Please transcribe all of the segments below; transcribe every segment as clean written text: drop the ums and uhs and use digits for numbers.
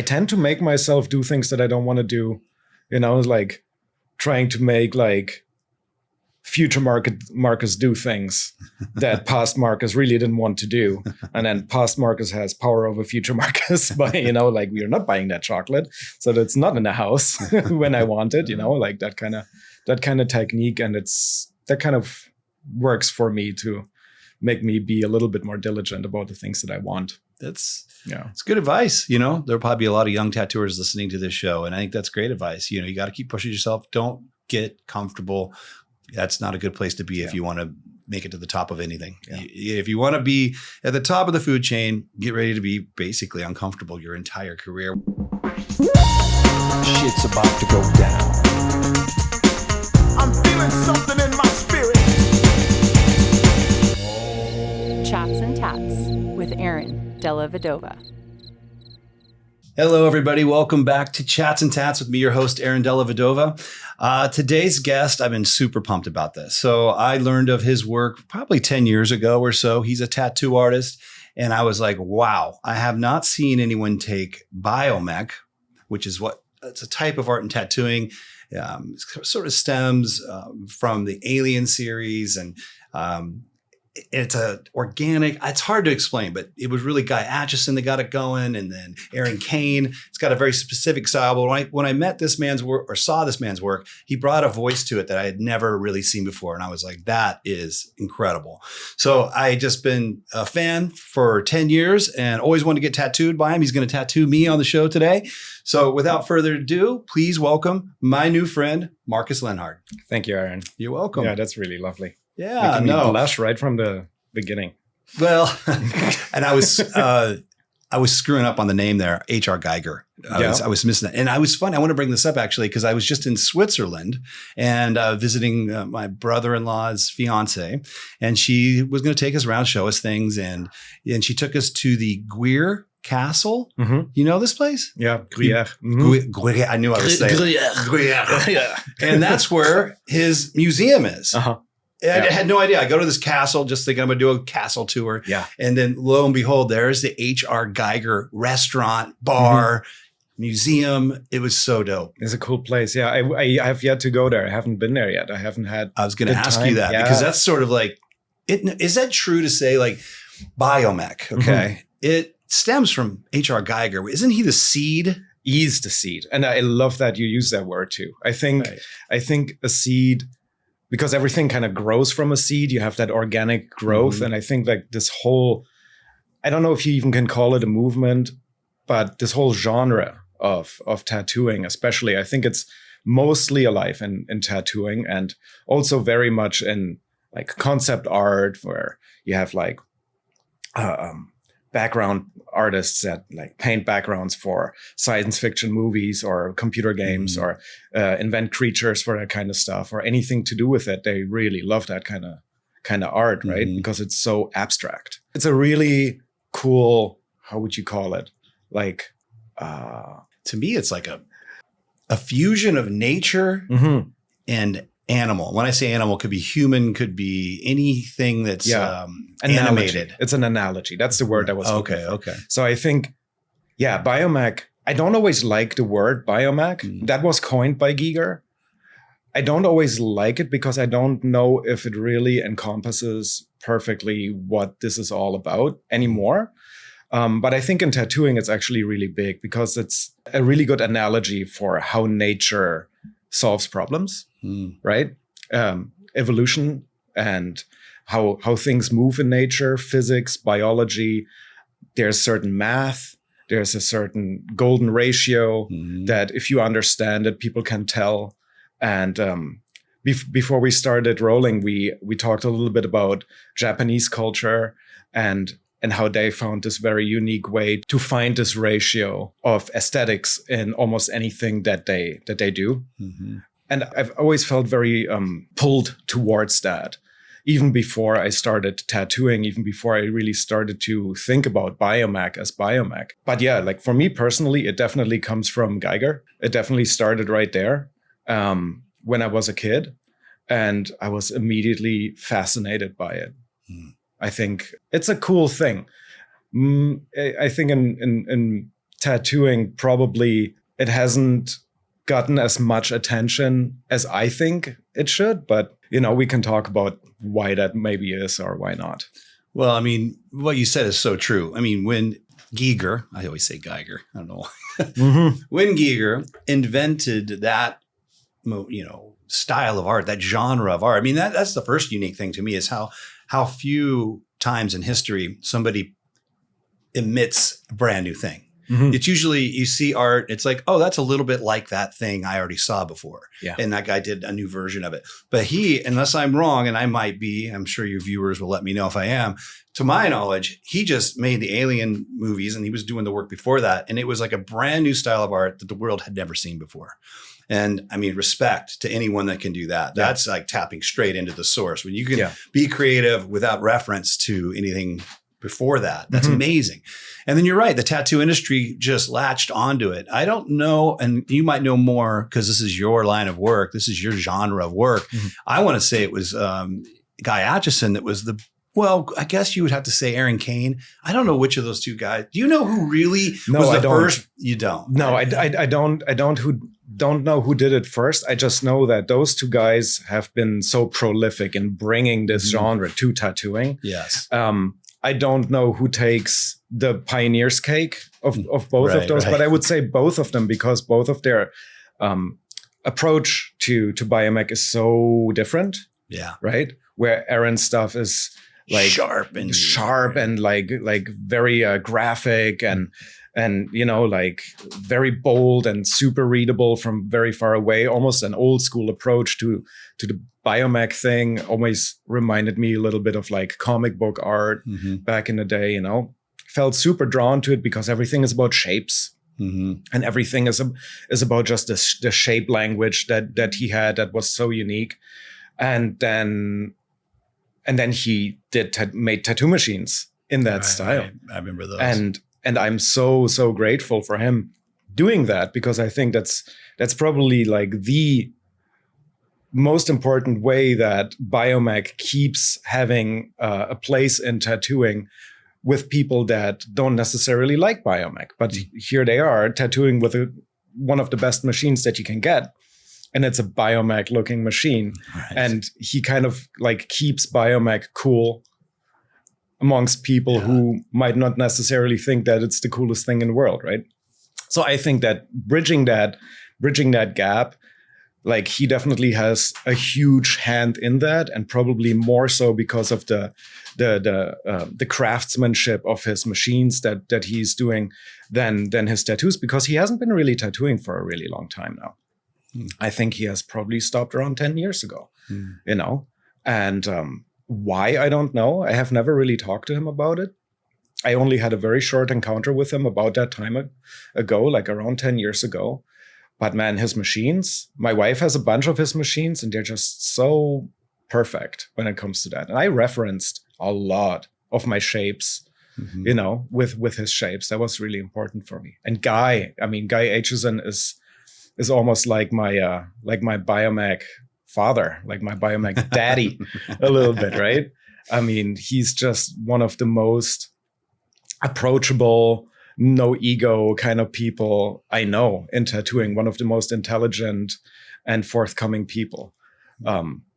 tend to make myself do things that I don't want to do, you know, like trying to make like future Marcus do things that past Marcus really didn't want to do. And then past Marcus has power over future Marcus by, you know, like we're not buying that chocolate. So that's not in the house when I want it, you know, like that kind of technique. And that kind of works for me to make me be a little bit more diligent about the things that I want. It's good advice. You know, there'll probably be a lot of young tattooers listening to this show. And I think that's great advice. You know, you got to keep pushing yourself. Don't get comfortable. That's not a good place to be if you want to make it to the top of anything. Yeah. If you want to be at the top of the food chain, get ready to be basically uncomfortable your entire career. Shit's about to go down. I'm feeling something in my spirit. Chats and Tatts with Aaron, Della, Vedova. Hello, everybody. Welcome back to Chats and Tatts with me, your host, Aaron Della Vedova. Today's guest, I've been super pumped about this. So I learned of his work probably 10 years ago or so. He's a tattoo artist. And I was like, wow, I have not seen anyone take Biomech, which is it's a type of art and tattooing. It sort of stems from the Alien series, and it's a organic. It's hard to explain, but it was really Guer Atchison that got it going, and then Aaron Kane. It's got a very specific style. But when I met this man's work or saw this man's work, he brought a voice to it that I had never really seen before, and I was like, that is incredible. So I just been a fan for 10 years and always wanted to get tattooed by him. He's going to tattoo me on the show today. So without further ado, please welcome my new friend, Marcus Lenhard. Thank you, Aaron. You're welcome. Yeah, that's really lovely. Yeah, making me blush right from the beginning. Well, and I was screwing up on the name there, H.R. Geiger. I was missing that. And I was fun. I want to bring this up actually, because I was just in Switzerland and visiting my brother-in-law's fiance, and she was going to take us around, show us things. And she took us to the Guer Castle. Mm-hmm. You know this place? Yeah, Guer. Mm-hmm. Guer. I knew I was saying Guer. Yeah. And that's where his museum is. Uh-huh. I had no idea. I go to this castle just thinking I'm going to do a castle tour. Yeah. And then lo and behold, there's the H.R. Geiger restaurant, bar, museum. It was so dope. It's a cool place. Yeah. I have yet to go there. I haven't been there yet. I haven't had. I was going to ask you that because that's sort of like, is that true to say like Biomech? Okay. Mm-hmm. It stems from H.R. Geiger. Isn't he the seed? He's the seed. And I love that you use that word too. I think a seed, because everything kind of grows from a seed, you have that organic growth. Mm-hmm. And I think like this whole, I don't know if you even can call it a movement, but this whole genre of tattooing, especially, I think it's mostly alive in tattooing, and also very much in like concept art, where you have like background artists that like paint backgrounds for science fiction movies or computer games, or invent creatures for that kind of stuff, or anything to do with it. They really love that kind of art, right? Because it's so abstract. It's a really cool, how would you call it? Like, to me, it's like a fusion of nature and animal. When I say animal, could be human, could be anything that's animated. It's an analogy. That's the word I was looking for. Okay. So I think, Biomech, I don't always like the word Biomech. That was coined by Geiger. I don't always like it because I don't know if it really encompasses perfectly what this is all about anymore. But I think in tattooing, it's actually really big because it's a really good analogy for how nature solves problems, right? Evolution and how things move in nature, physics, biology. There's certain math. There's a certain golden ratio that if you understand it, people can tell. And before we started rolling, we talked a little bit about Japanese culture and how they found this very unique way to find this ratio of aesthetics in almost anything that they do. Mm-hmm. And I've always felt very pulled towards that, even before I started tattooing, even before I really started to think about Biomech as Biomech. But yeah, like for me personally, it definitely comes from Geiger. It definitely started right there when I was a kid, and I was immediately fascinated by it. I think it's a cool thing. I think in tattooing probably it hasn't gotten as much attention as I think it should. But, we can talk about why that maybe is or why not. Well, I mean, what you said is so true. I mean, when Geiger, I always say Geiger, I don't know. When Geiger invented that, style of art, that genre of art, I mean, that's the first unique thing to me is how few times in history somebody emits a brand new thing. It's usually you see art, it's like, oh, that's a little bit like that thing I already saw before. Yeah. And that guy did a new version of it. But he, unless I'm wrong, and I might be, I'm sure your viewers will let me know if I am, to my knowledge, he just made the Alien movies and he was doing the work before that. And it was like a brand new style of art that the world had never seen before. And I mean, respect to anyone that can do that. Yeah. That's like tapping straight into the source. When you can be creative without reference to anything before that, that's amazing. And then you're right. The tattoo industry just latched onto it. I don't know. And you might know more because this is your line of work. This is your genre of work. I want to say it was Guy Atchison that was well, I guess you would have to say Aaron Kane. I don't know which of those two guys. Do you know who really was the first? You don't. No, I don't know who did it first. I just know that those two guys have been so prolific in bringing this genre to tattooing. Yes. I don't know who takes the pioneer's cake of both of those, but I would say both of them because both of their approach to Biomech is so different. Yeah. Right. Where Aaron's stuff is like sharp and like very graphic and like very bold and super readable from very far away. Almost an old school approach to the Biomech thing. Always reminded me a little bit of like comic book art back in the day. Felt super drawn to it because everything is about shapes. And everything is about just the shape language that he had that was so unique. And then he made tattoo machines in that style. Right. I remember those. And I'm so grateful for him doing that because I think that's probably like the most important way that Biomech keeps having a place in tattooing with people that don't necessarily like Biomech, but here they are tattooing with one of the best machines that you can get. And it's a Biomech looking machine. Right. And he kind of like keeps Biomech cool amongst people who might not necessarily think that it's the coolest thing in the world. Right. So I think that bridging that gap, like he definitely has a huge hand in that, and probably more so because of the craftsmanship of his machines that he's doing than his tattoos, because he hasn't been really tattooing for a really long time now. I think he has probably stopped around 10 years ago, and why, I don't know. I have never really talked to him about it. I only had a very short encounter with him about that time ago, like around 10 years ago. But man, his machines, my wife has a bunch of his machines and they're just so perfect when it comes to that. And I referenced a lot of my shapes, with his shapes. That was really important for me. And Guy Atchison is almost like my Biomech father, like my Biomech daddy a little bit, right? I mean, he's just one of the most approachable, no ego kind of people I know in tattooing, one of the most intelligent and forthcoming people.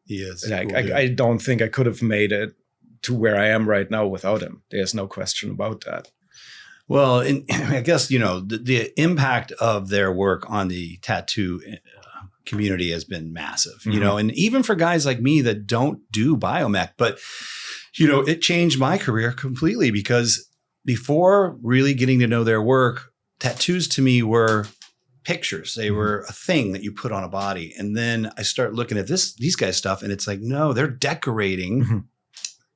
He is. I don't think I could have made it to where I am right now without him. There's no question about that. Well, and I guess, the impact of their work on the tattoo community has been massive, and even for guys like me that don't do Biomech, but, it changed my career completely because before really getting to know their work, tattoos to me were pictures. They were a thing that you put on a body. And then I start looking at these guys' stuff and it's like, no, they're decorating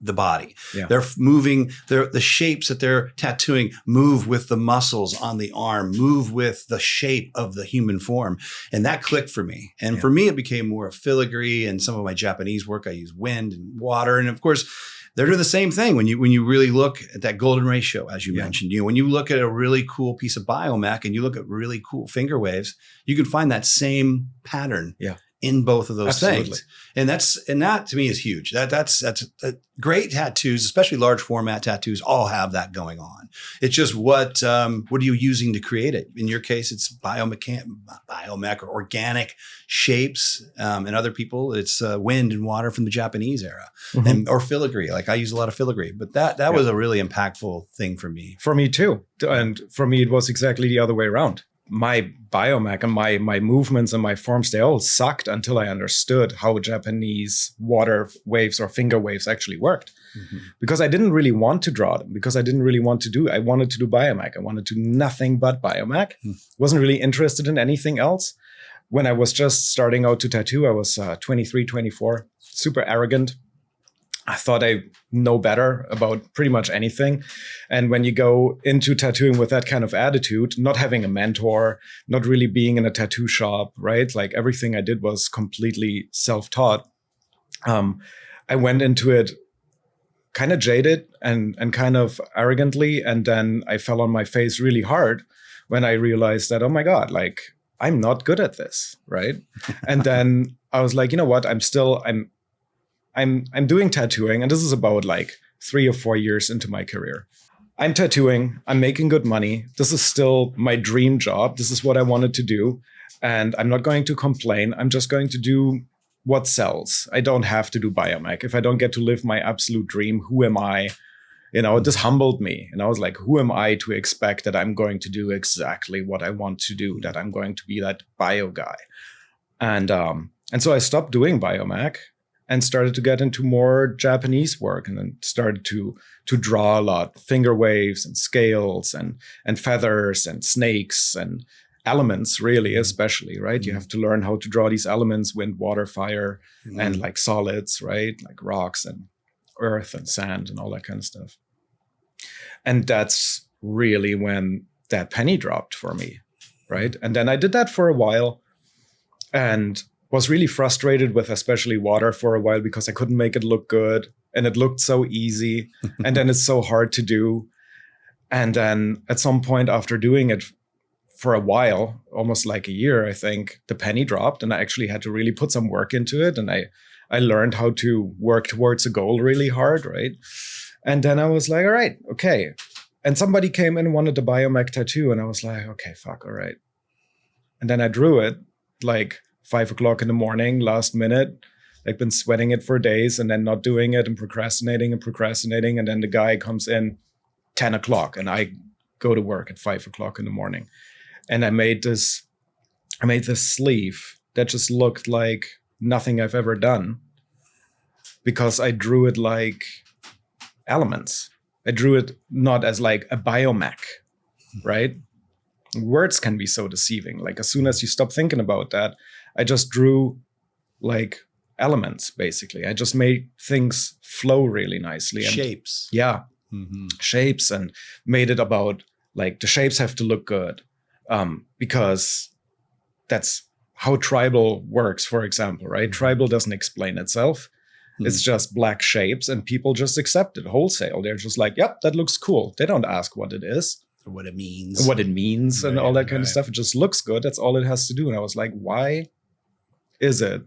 the body. Yeah. They're moving, the shapes that they're tattooing move with the muscles on the arm, move with the shape of the human form. And that clicked for me. And for me, it became more of filigree, and some of my Japanese work, I use wind and water. And of course, they're doing the same thing when you really look at that golden ratio, as you mentioned. When you look at a really cool piece of Biomech and you look at really cool finger waves, you can find that same pattern in both of those Absolutely. things. And that to me is huge. That's great tattoos, especially large format tattoos, all have that going on. It's just what are you using to create it? In your case, it's biomech or organic shapes. And other people, it's wind and water from the Japanese era, and or filigree. Like I use a lot of filigree, but that was a really impactful thing for me. For me too. And for me, it was exactly the other way around. My biomech and my movements and my forms, they all sucked until I understood how Japanese water waves or finger waves actually worked. Because I didn't really want to draw them, because I didn't really want to do, I wanted to do biomech. I wanted to do nothing but biomech. Wasn't really interested in anything else. When I was just starting out to tattoo, I was 23, 24, super arrogant. I thought I know better about pretty much anything. And when you go into tattooing with that kind of attitude, not having a mentor, not really being in a tattoo shop, right? Like everything I did was completely self-taught. I went into it kind of jaded and kind of arrogantly. And then I fell on my face really hard when I realized that, oh my God, like I'm not good at this, right? And then I was like, you know what? I'm doing tattooing, and this is about like 3 or 4 years into my career. I'm tattooing, I'm making good money. This is still my dream job. This is what I wanted to do. And I'm not going to complain. I'm just going to do what sells. I don't have to do biomech. If I don't get to live my absolute dream, who am I? You know, this humbled me. And I was like, who am I to expect that I'm going to do exactly what I want to do, that I'm going to be that bio guy? And so I stopped doing biomech and started to get into more Japanese work, and then started to draw a lot, finger waves and scales and feathers and snakes and elements, really, especially, right? You have to learn how to draw these elements, wind, water, fire, and like solids, right? Like rocks and earth and sand and all that kind of stuff. And that's really when that penny dropped for me, right? And then I did that for a while and was really frustrated with especially water for a while, because I couldn't make it look good. And it looked so easy. And then it's so hard to do. And then at some point after doing it for a while, almost like a year, I think, the penny dropped, and I actually had to really put some work into it. And I learned how to work towards a goal really hard, right? And then I was like, all right, okay. And somebody came in and wanted a biomech tattoo. And I was like, okay, fuck, all right. And then I drew it like 5 o'clock in the morning, last minute. I've been sweating it for days and then not doing it and procrastinating. And then the guy comes in 10 o'clock and I go to work at 5 o'clock in the morning. And I made this sleeve that just looked like nothing I've ever done, because I drew it like elements. I drew it not as like a biomech, right? Words can be so deceiving. Like as soon as you stop thinking about that, I just drew like elements, basically. I just made things flow really nicely. And Shapes. yeah. Shapes, and made it about like the shapes have to look good, because that's how tribal works, for example, right? Tribal doesn't explain itself. It's just black shapes, and people just accept it wholesale. They're just like, yep, that looks cool. They don't ask what it is. Or what it means. And all that kind of stuff. It just looks good. That's all it has to do. And I was like, why is it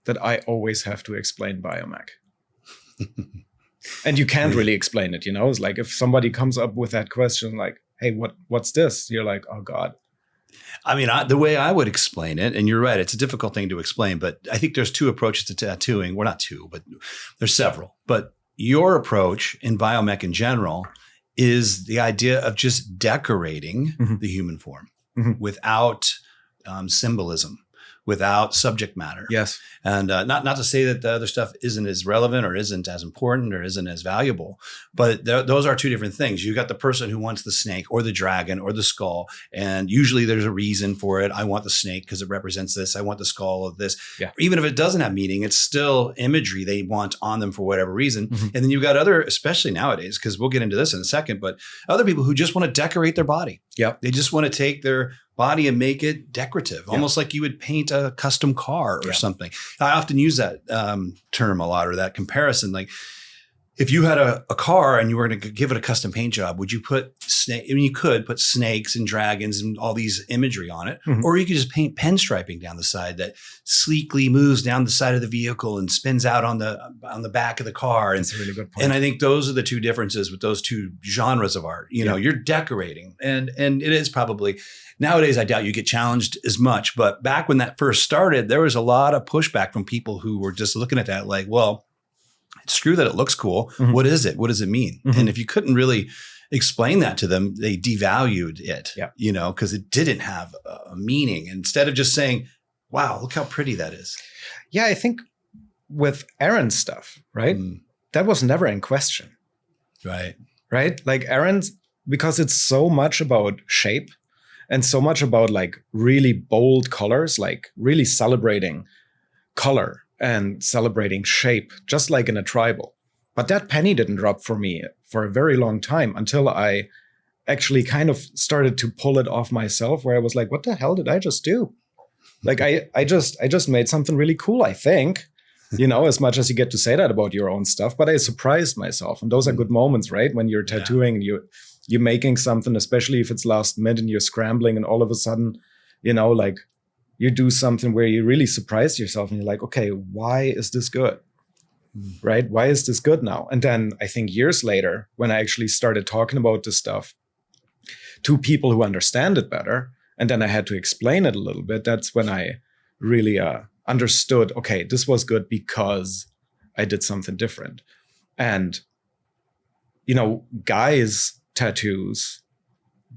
that I always have to explain biomech? And you can't really explain it, you know? It's like if somebody comes up with that question, like, hey, what's this? You're like, oh God. I mean, the way I would explain it, and you're right, it's a difficult thing to explain, but I think there's 2 approaches to tattooing. Well, not 2, but there's several. But your approach in biomech in general is the idea of just decorating the human form without symbolism, without subject matter. Yes. And not to say that the other stuff isn't as relevant or isn't as important or isn't as valuable, but those are 2 different things. You got the person who wants the snake or the dragon or the skull, and usually there's a reason for it. I want the snake because it represents this. I want the skull of this. Yeah. Even if it doesn't have meaning, it's still imagery they want on them for whatever reason. And then you've got other, especially nowadays, because we'll get into this in a second, but other people who just want to decorate their body. Yeah. They just want to take their body and make it decorative, almost like you would paint a custom car or something. I often use that term a lot, or that comparison. Like, if you had a car and you were going to give it a custom paint job, would you put you could put snakes and dragons and all these imagery on it, or you could just paint pinstriping down the side that sleekly moves down the side of the vehicle and spins out on the back of the car. And That's a really good point. And I think those are the two differences with those two genres of art. You know, you're decorating, and it is probably nowadays. I doubt you get challenged as much, but back when that first started, there was a lot of pushback from people who were just looking at that like, well, screw that it looks cool. What is it? What does it mean? And if you couldn't really explain that to them, they devalued it, you know, because it didn't have a meaning. Instead of just saying, wow, look how pretty that is. Yeah, I think with Aaron's stuff, right? That was never in question. Right. Right? Like Aaron's, because it's so much about shape and so much about like really bold colors, like really celebrating color and celebrating shape, just like in a tribal. But that penny didn't drop for me for a very long time until I actually kind of started to pull it off myself, where I was like, what the hell did I just do? Like I just made something really cool, I think, you know, as much as you get to say that about your own stuff, but I surprised myself. And those are good moments, right? When you're tattooing and you're making something, especially if it's last minute and you're scrambling and all of a sudden, you know, like you do something where you really surprise yourself and you're like, okay, why is this good? Right? Why is this good now? And then I think years later, when I actually started talking about this stuff to people who understand it better, and then I had to explain it a little bit, that's when I really understood, okay, this was good because I did something different. And, you know, guys' tattoos,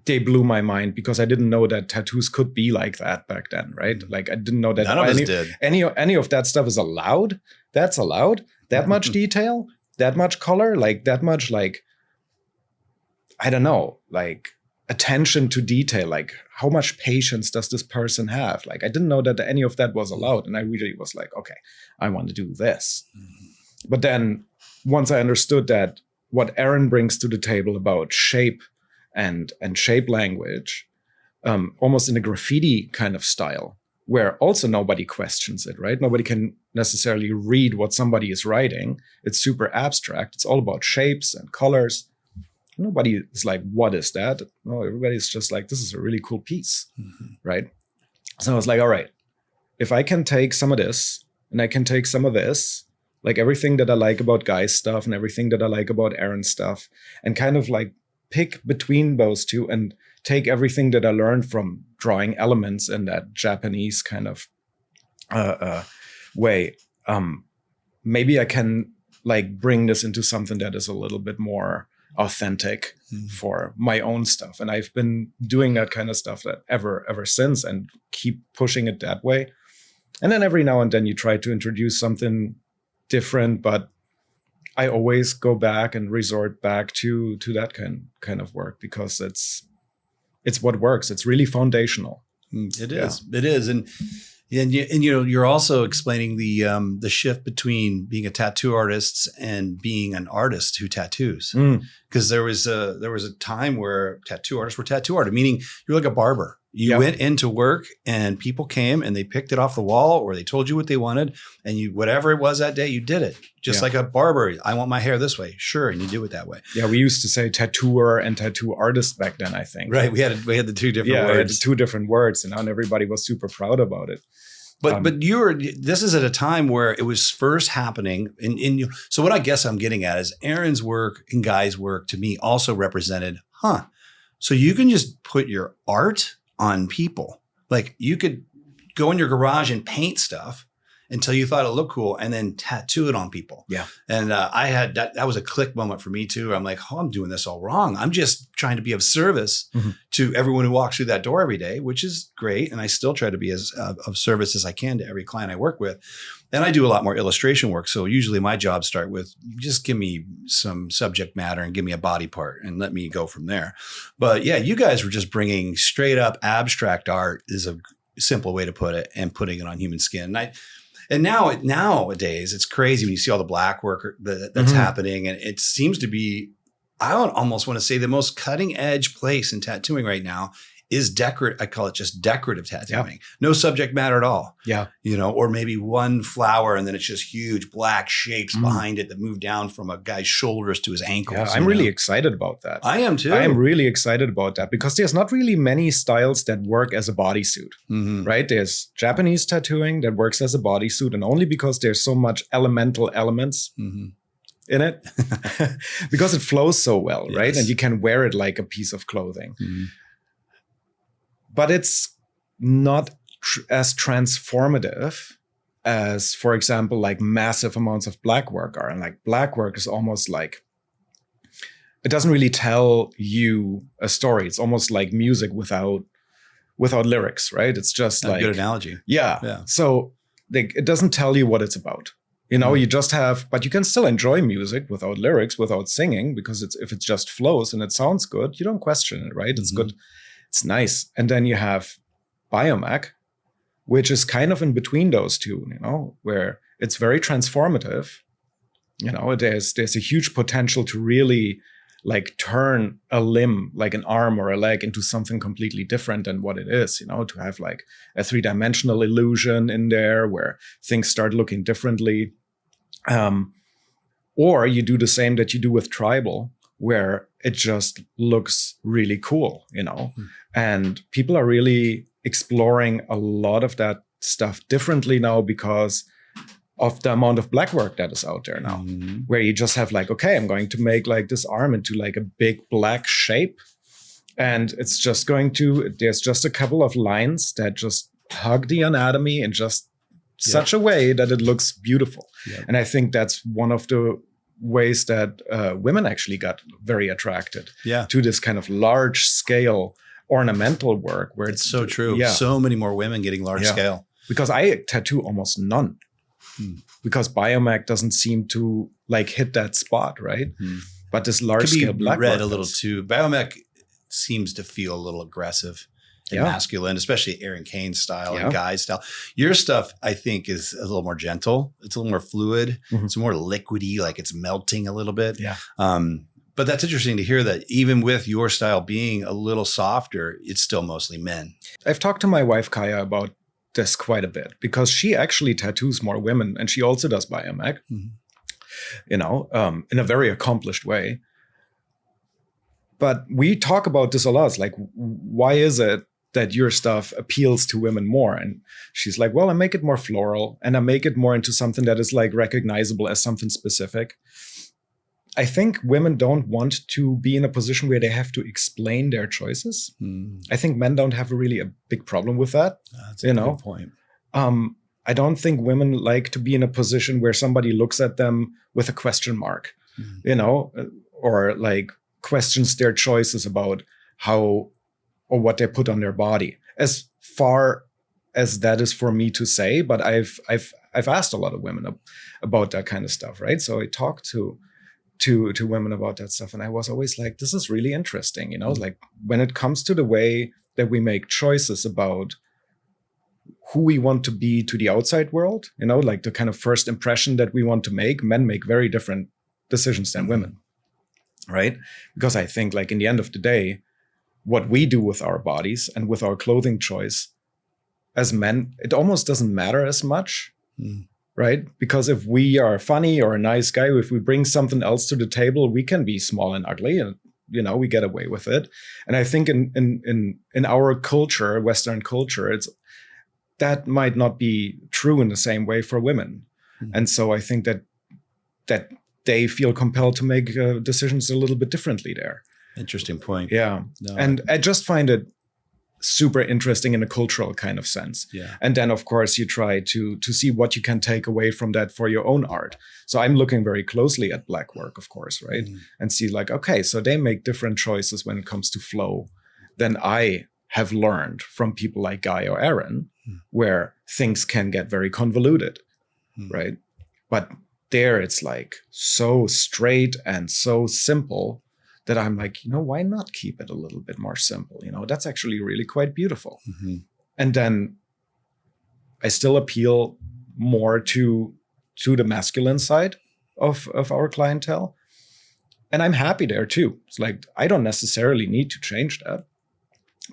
they blew my mind because I didn't know that tattoos could be like that back then, right? Like I didn't know that None of us did. Any of that stuff is allowed. That's allowed. That much detail, that much color, like that much, like, I don't know, like attention to detail, like how much patience does this person have? Like I didn't know that any of that was allowed. And I really was like, okay, I want to do this. But then once I understood that what Aaron brings to the table about shape and shape language, almost in a graffiti kind of style, where also nobody questions it, right? Nobody can necessarily read what somebody is writing. It's super abstract. It's all about shapes and colors. Nobody is like, what is that? No, everybody's just like, this is a really cool piece, right? So I was like, all right, if I can take some of this and I can take some of this, like everything that I like about Guy's stuff and everything that I like about Aaron's stuff, and kind of like pick between those two and take everything that I learned from drawing elements in that Japanese kind of way. Maybe I can like bring this into something that is a little bit more authentic for my own stuff. And I've been doing that kind of stuff that ever since, and keep pushing it that way. And then every now and then you try to introduce something different, but I always go back and resort back to that kind of work because it's what works. It's really foundational. It is. And you know, you're also explaining the shift between being a tattoo artist and being an artist who tattoos. Because there was a time where tattoo artists were tattoo artists, meaning you're like a barber. You went into work and people came and they picked it off the wall, or they told you what they wanted, and you, whatever it was that day, you did it. Just like a barber. I want my hair this way. Sure. And you do it that way. Yeah. We used to say tattooer and tattoo artist back then, I think. Right. We had the two different words. We had the two different words, and everybody was super proud about it. But this is at a time where it was first happening. So what I guess I'm getting at is Aaron's work and Guy's work to me also represented, so you can just put your art on people. Like you could go in your garage and paint stuff until you thought it looked cool and then tattoo it on people. Yeah. And I had that was a click moment for me too. I'm like, I'm doing this all wrong. I'm just trying to be of service to everyone who walks through that door every day, which is great. And I still try to be as of service as I can to every client I work with. And I do a lot more illustration work. So usually my jobs start with just give me some subject matter and give me a body part and let me go from there. But yeah, you guys were just bringing straight up abstract art is a simple way to put it, and putting it on human skin. And nowadays, it's crazy when you see all the Blackwork that's happening. And it seems to be, I would almost want to say, the most cutting edge place in tattooing right now is decorative. I call it just decorative tattooing. No subject matter at all. Yeah. Or maybe one flower and then it's just huge black shapes behind it that move down from a guy's shoulders to his ankles. Yeah, I'm really excited about that. I am too. I am really excited about that because there's not really many styles that work as a bodysuit, right? There's Japanese tattooing that works as a bodysuit, and only because there's so much elemental elements in it, because it flows so well, right? And you can wear it like a piece of clothing. But it's not as transformative as, for example, like massive amounts of blackwork are. And like blackwork is almost like, it doesn't really tell you a story. It's almost like music without lyrics, right? It's just like, good analogy. Yeah. So it doesn't tell you what it's about. You just have, but you can still enjoy music without lyrics, without singing, because if it just flows and it sounds good, you don't question it, right? It's good. It's nice. And then you have Biomech, which is kind of in between those two, where it's very transformative. There's a huge potential to really like turn a limb, like an arm or a leg, into something completely different than what it is, to have like a 3-dimensional illusion in there where things start looking differently. Or you do the same that you do with tribal, where it just looks really cool, and people are really exploring a lot of that stuff differently now because of the amount of blackwork that is out there now, where you just have like, okay, I'm going to make like this arm into like a big black shape. And it's just there's just a couple of lines that just hug the anatomy in just such a way that it looks beautiful. And I think that's one of the ways that women actually got very attracted to this kind of large scale ornamental work, where it's so true. So many more women getting large scale. Because I tattoo almost none. Because Biomech doesn't seem to like hit that spot, right? But this large scale black read a little too. Biomech seems to feel a little aggressive and masculine, especially Aaron Kane style and Guy's style. Your stuff, I think, is a little more gentle. It's a little more fluid. It's more liquidy, like it's melting a little bit. But that's interesting to hear that even with your style being a little softer, it's still mostly men. I've talked to my wife, Kaya, about this quite a bit because she actually tattoos more women, and she also does Biomech, in a very accomplished way. But we talk about this a lot. It's like, why is it that your stuff appeals to women more? And she's like, well, I make it more floral and I make it more into something that is like recognizable as something specific. I think women don't want to be in a position where they have to explain their choices. I think men don't have really a big problem with that. That's a good point. I don't think women like to be in a position where somebody looks at them with a question mark, or like questions their choices about how or what they put on their body. As far as that is for me to say, but I've asked a lot of women about that kind of stuff, right? So I talked to women about that stuff. And I was always like, this is really interesting, like when it comes to the way that we make choices about who we want to be to the outside world, like the kind of first impression that we want to make, men make very different decisions than women, right? Because I think like in the end of the day, what we do with our bodies and with our clothing choice as men, it almost doesn't matter as much. Right? Because if we are funny or a nice guy, if we bring something else to the table, we can be small and ugly, and we get away with it. And I think in our culture, Western culture, that might not be true in the same way for women. And so I think that they feel compelled to make decisions a little bit differently there. Interesting point. Yeah. No. And I just find it super interesting in a cultural kind of sense. And then of course you try to see what you can take away from that for your own art. So I'm looking very closely at Blackwork, of course, right? And see like, okay, so they make different choices when it comes to flow than I have learned from people like Guy or Aaron, where things can get very convoluted, right? But there it's like so straight and so simple that I'm like, why not keep it a little bit more simple? That's actually really quite beautiful. And then I still appeal more to the masculine side of our clientele. And I'm happy there too. It's like, I don't necessarily need to change that.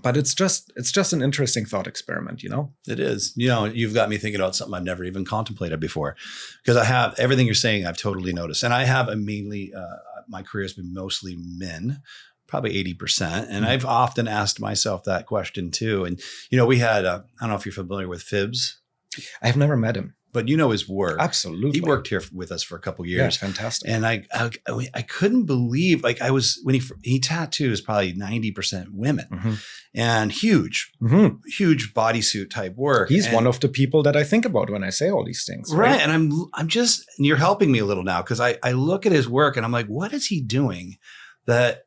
But it's just an interesting thought experiment, you know? It is. You know, you've got me thinking about something I've never even contemplated before, because I have everything you're saying. I've totally noticed, and I have mainly my career has been mostly men, probably 80%. And I've often asked myself that question too. And you know, we had I don't know if you're familiar with Phibbs. I have never met him. But you know his work. Absolutely. He worked here with us for a couple of years. Yeah, fantastic. And I couldn't believe, like I was, when he tattoos probably 90% women and huge bodysuit type work. He's one of the people that I think about when I say all these things. Right. And I'm just, and you're helping me a little now, because I look at his work and I'm like, what is he doing that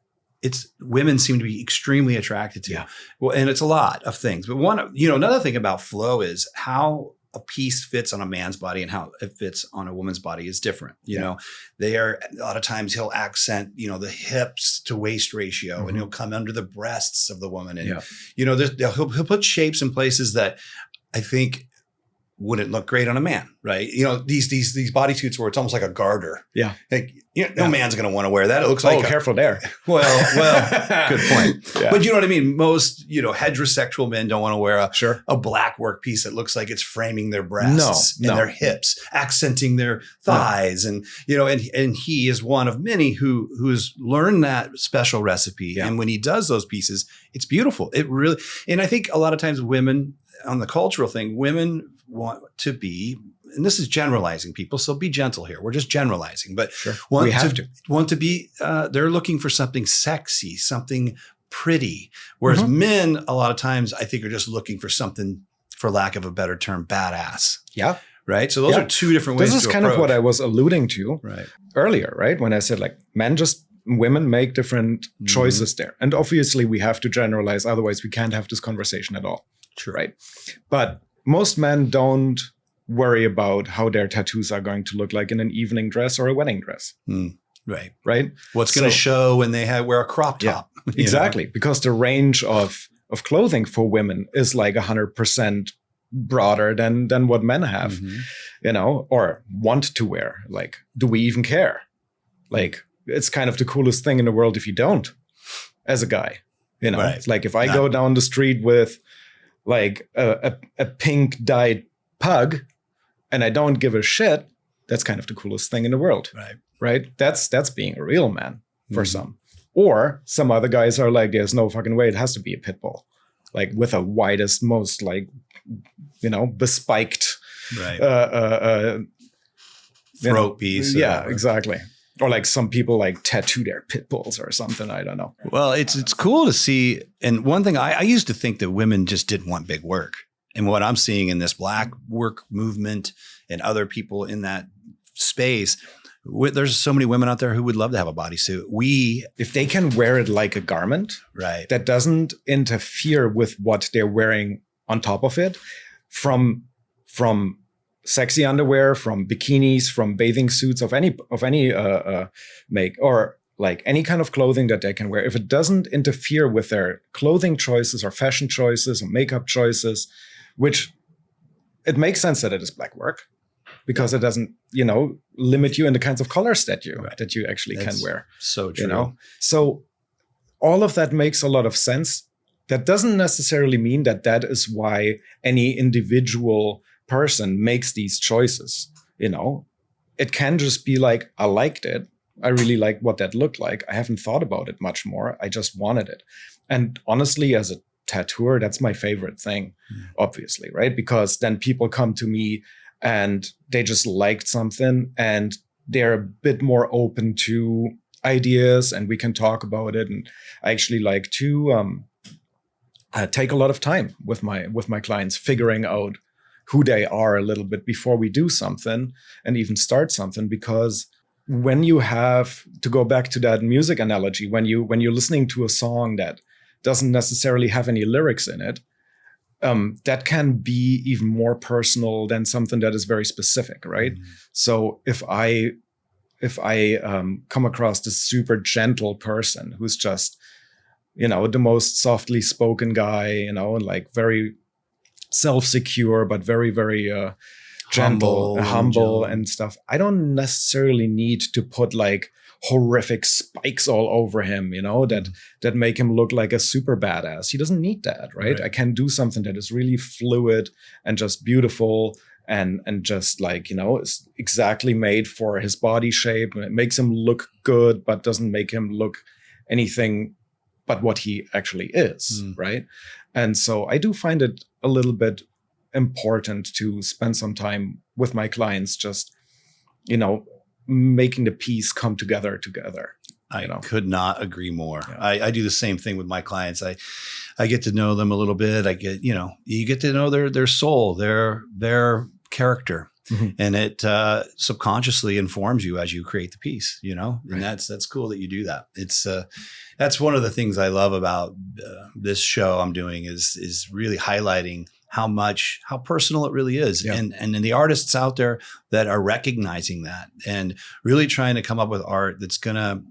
women seem to be extremely attracted to? Yeah. Well, and it's a lot of things, but another thing about flow is how a piece fits on a man's body and how it fits on a woman's body is different. You know, they are, a lot of times he'll accent, you know, the hips to waist ratio, and he'll come under the breasts of the woman. And, you know, he'll put shapes in places that I think wouldn't look great on a man, right? You know, these bodysuits where it's almost like a garter. Yeah. Like, you know, no man's going to want to wear that. It looks like careful there. Well, good point. Yeah. But you know what I mean? Most, you know, heterosexual men don't want to wear a Blackwork piece that looks like it's framing their breasts and their hips, accenting their thighs. And, you know, and he is one of many who's learned that special recipe. Yeah. And when he does those pieces, it's beautiful. It really, and I think a lot of times women, on the cultural thing, women want to be, and this is generalizing people, so be gentle here. We're just generalizing, but want to be, they're looking for something sexy, something pretty. Whereas men, a lot of times, I think are just looking for something, for lack of a better term, badass. Yeah. Right. So those are two different ways. This is kind of what I was alluding to earlier, right? When I said like women make different choices there. And obviously we have to generalize. Otherwise we can't have this conversation at all. True. Right. But most men don't worry about how their tattoos are going to look like in an evening dress or a wedding dress. Right. Right. What's going to show when they wear a crop top. Yeah, exactly. Because the range of clothing for women is like 100% broader than what men have, you know, or want to wear. Like, do we even care? Like, it's kind of the coolest thing in the world if you don't, as a guy, you know. It's like if I go down the street with like a pink dyed pug and I don't give a shit, that's kind of the coolest thing in the world. Right. That's being a real man for some. Or some other guys are like, there's no fucking way, it has to be a pit bull. Like with a widest, most like, you know, bespiked throat piece. Yeah, exactly. Or like some people like tattoo their pit bulls or something. I don't know. Well, it's cool to see. And one thing I used to think that women just didn't want big work. And what I'm seeing in this Blackwork movement and other people in that space, there's so many women out there who would love to have a bodysuit. If they can wear it like a garment, that doesn't interfere with what they're wearing on top of it, from sexy underwear, from bikinis, from bathing suits of any make, or like any kind of clothing that they can wear. If it doesn't interfere with their clothing choices or fashion choices or makeup choices, which it makes sense that it is Blackwork, because it doesn't, you know, limit you in the kinds of colors that you actually can wear. So true. You know, so all of that makes a lot of sense. That doesn't necessarily mean that is why any individual person makes these choices. You know, it can just be like, I liked it. I really like what that looked like. I haven't thought about it much more. I just wanted it. And honestly, as a tattooer, that's my favorite thing, obviously, right? Because then people come to me and they just liked something and they're a bit more open to ideas and we can talk about it. And I actually like to take a lot of time with my clients, figuring out who they are a little bit before we do something and even start something. Because when you have to go back to that music analogy, when you're listening to a song that doesn't necessarily have any lyrics in it, that can be even more personal than something that is very specific, right? So if I come across this super gentle person who's just, you know, the most softly spoken guy, you know, like very self-secure, but very, very gentle, humble and stuff, I don't necessarily need to put like horrific spikes all over him, you know, that make him look like a super badass. He doesn't need that, right? I can do something that is really fluid and just beautiful and just like, you know, it's exactly made for his body shape. And it makes him look good, but doesn't make him look anything but what he actually is, right? And so I do find it a little bit important to spend some time with my clients, just, you know, making the piece come together. I could not agree more. Yeah. I do the same thing with my clients. I get to know them a little bit. You get to know their soul, their character. And it subconsciously informs you as you create the piece, you know, and that's cool that you do that. It's that's one of the things I love about this show I'm doing is really highlighting how personal it really is. Yeah. And the artists out there that are recognizing that and really trying to come up with art that's going to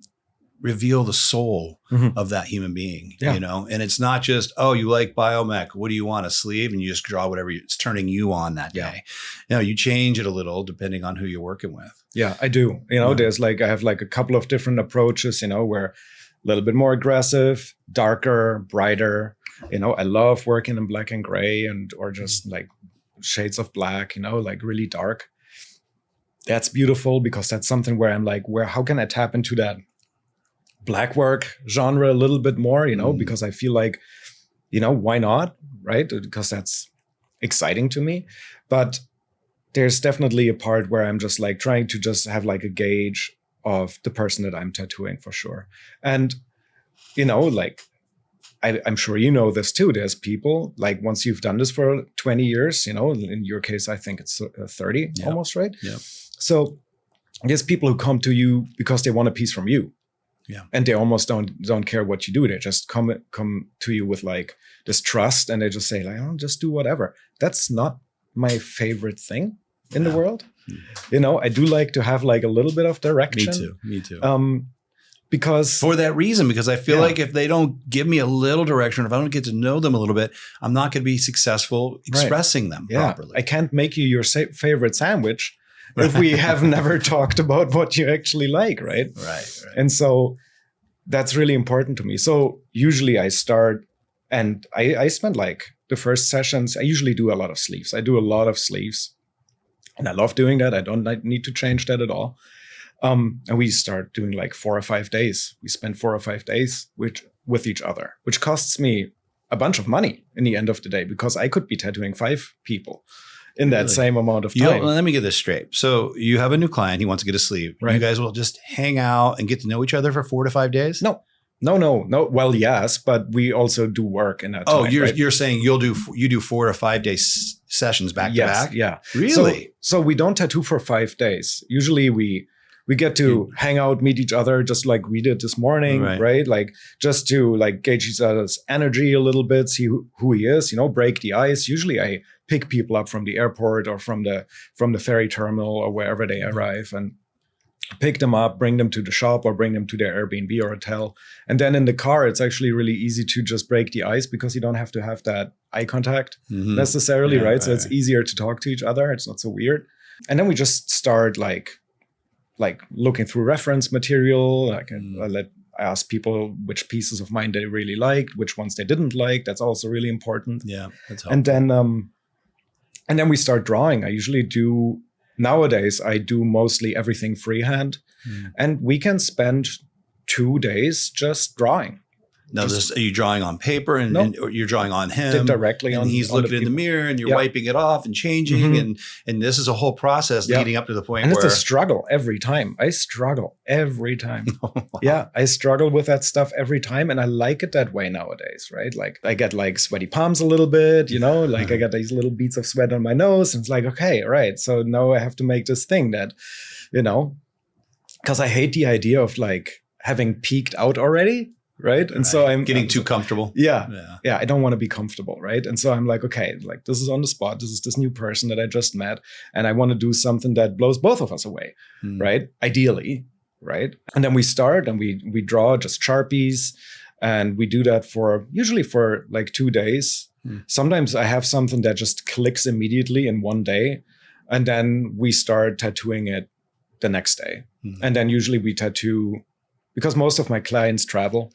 reveal the soul of that human being, you know? And it's not just, oh, you like Biomech. What do you want, a sleeve? And you just draw whatever it's turning you on that day. You know, you change it a little depending on who you're working with. Yeah, I do. You know, there's I have a couple of different approaches, you know, where a little bit more aggressive, darker, brighter. You know, I love working in black and gray or just like shades of black, you know, like really dark. That's beautiful because that's something where I'm like, how can I tap into that Blackwork genre a little bit more, you know, because I feel like, you know, why not, right? Because that's exciting to me. But there's definitely a part where I'm just like trying to just have like a gauge of the person that I'm tattooing for sure. And, you know, like, I'm sure you know this too. There's people like once you've done this for 20 years, you know, in your case, I think it's 30 almost, right? Yeah. So there's people who come to you because they want a piece from you. Yeah. And they almost don't care what you do. They just come to you with like this trust and they just say like, oh, just do whatever. That's not my favorite thing in the world. You know, I do like to have like a little bit of direction. Me too. Because for that reason, because I feel like if they don't give me a little direction, if I don't get to know them a little bit, I'm not going to be successful expressing them properly. I can't make you your favorite sandwich if we have never talked about what you actually like, right? Right. And so that's really important to me. So usually I start and I spend like the first sessions, I usually do a lot of sleeves. I do a lot of sleeves and I love doing that. I don't need to change that at all. And we start doing like 4 or 5 days. We spend 4 or 5 days with each other, which costs me a bunch of money in the end of the day because I could be tattooing 5 people in that same amount of time. Let me get this straight. So you have a new client. He wants to get a sleeve. Right. You guys will just hang out and get to know each other for 4 to 5 days? No. Well, yes, but we also do work in that time. Oh, you're saying you do 4 to 5 day sessions back to back? Yeah. Really? So we don't tattoo for 5 days. Usually we get to hang out, meet each other, just like we did this morning, right? Like just to like gauge each other's energy a little bit, see who he is, you know, break the ice. Usually I pick people up from the airport or from the ferry terminal or wherever they arrive and pick them up, bring them to the shop or bring them to their Airbnb or hotel. And then in the car, it's actually really easy to just break the ice because you don't have to have that eye contact necessarily, right? So it's easier to talk to each other. It's not so weird. And then we just start like looking through reference material. I ask people which pieces of mine they really liked, which ones they didn't like. That's also really important. Yeah, that's helpful. And then we start drawing. I usually do nowadays. I do mostly everything freehand, and we can spend 2 days just drawing. Now, are you drawing on paper and or you're drawing on him directly and on? He's looking in the mirror and you're wiping it off and changing and this is a whole process leading up to the point and where it's a struggle every time. I struggle every time. Yeah, I struggle with that stuff every time, and I like it that way nowadays, right? Like I get like sweaty palms a little bit, you know, like I got these little beads of sweat on my nose, and it's like, okay, all right, so now I have to make this thing that, you know, because I hate the idea of like having peaked out already. Right. And so I'm getting too comfortable. Yeah. I don't want to be comfortable. Right. And so I'm like, okay, like this is on the spot. This is this new person that I just met. And I want to do something that blows both of us away. Right. Ideally. Right. And then we start and we draw just Sharpies. And we do that usually for like 2 days. Sometimes I have something that just clicks immediately in one day. And then we start tattooing it the next day. And then usually we tattoo, because most of my clients travel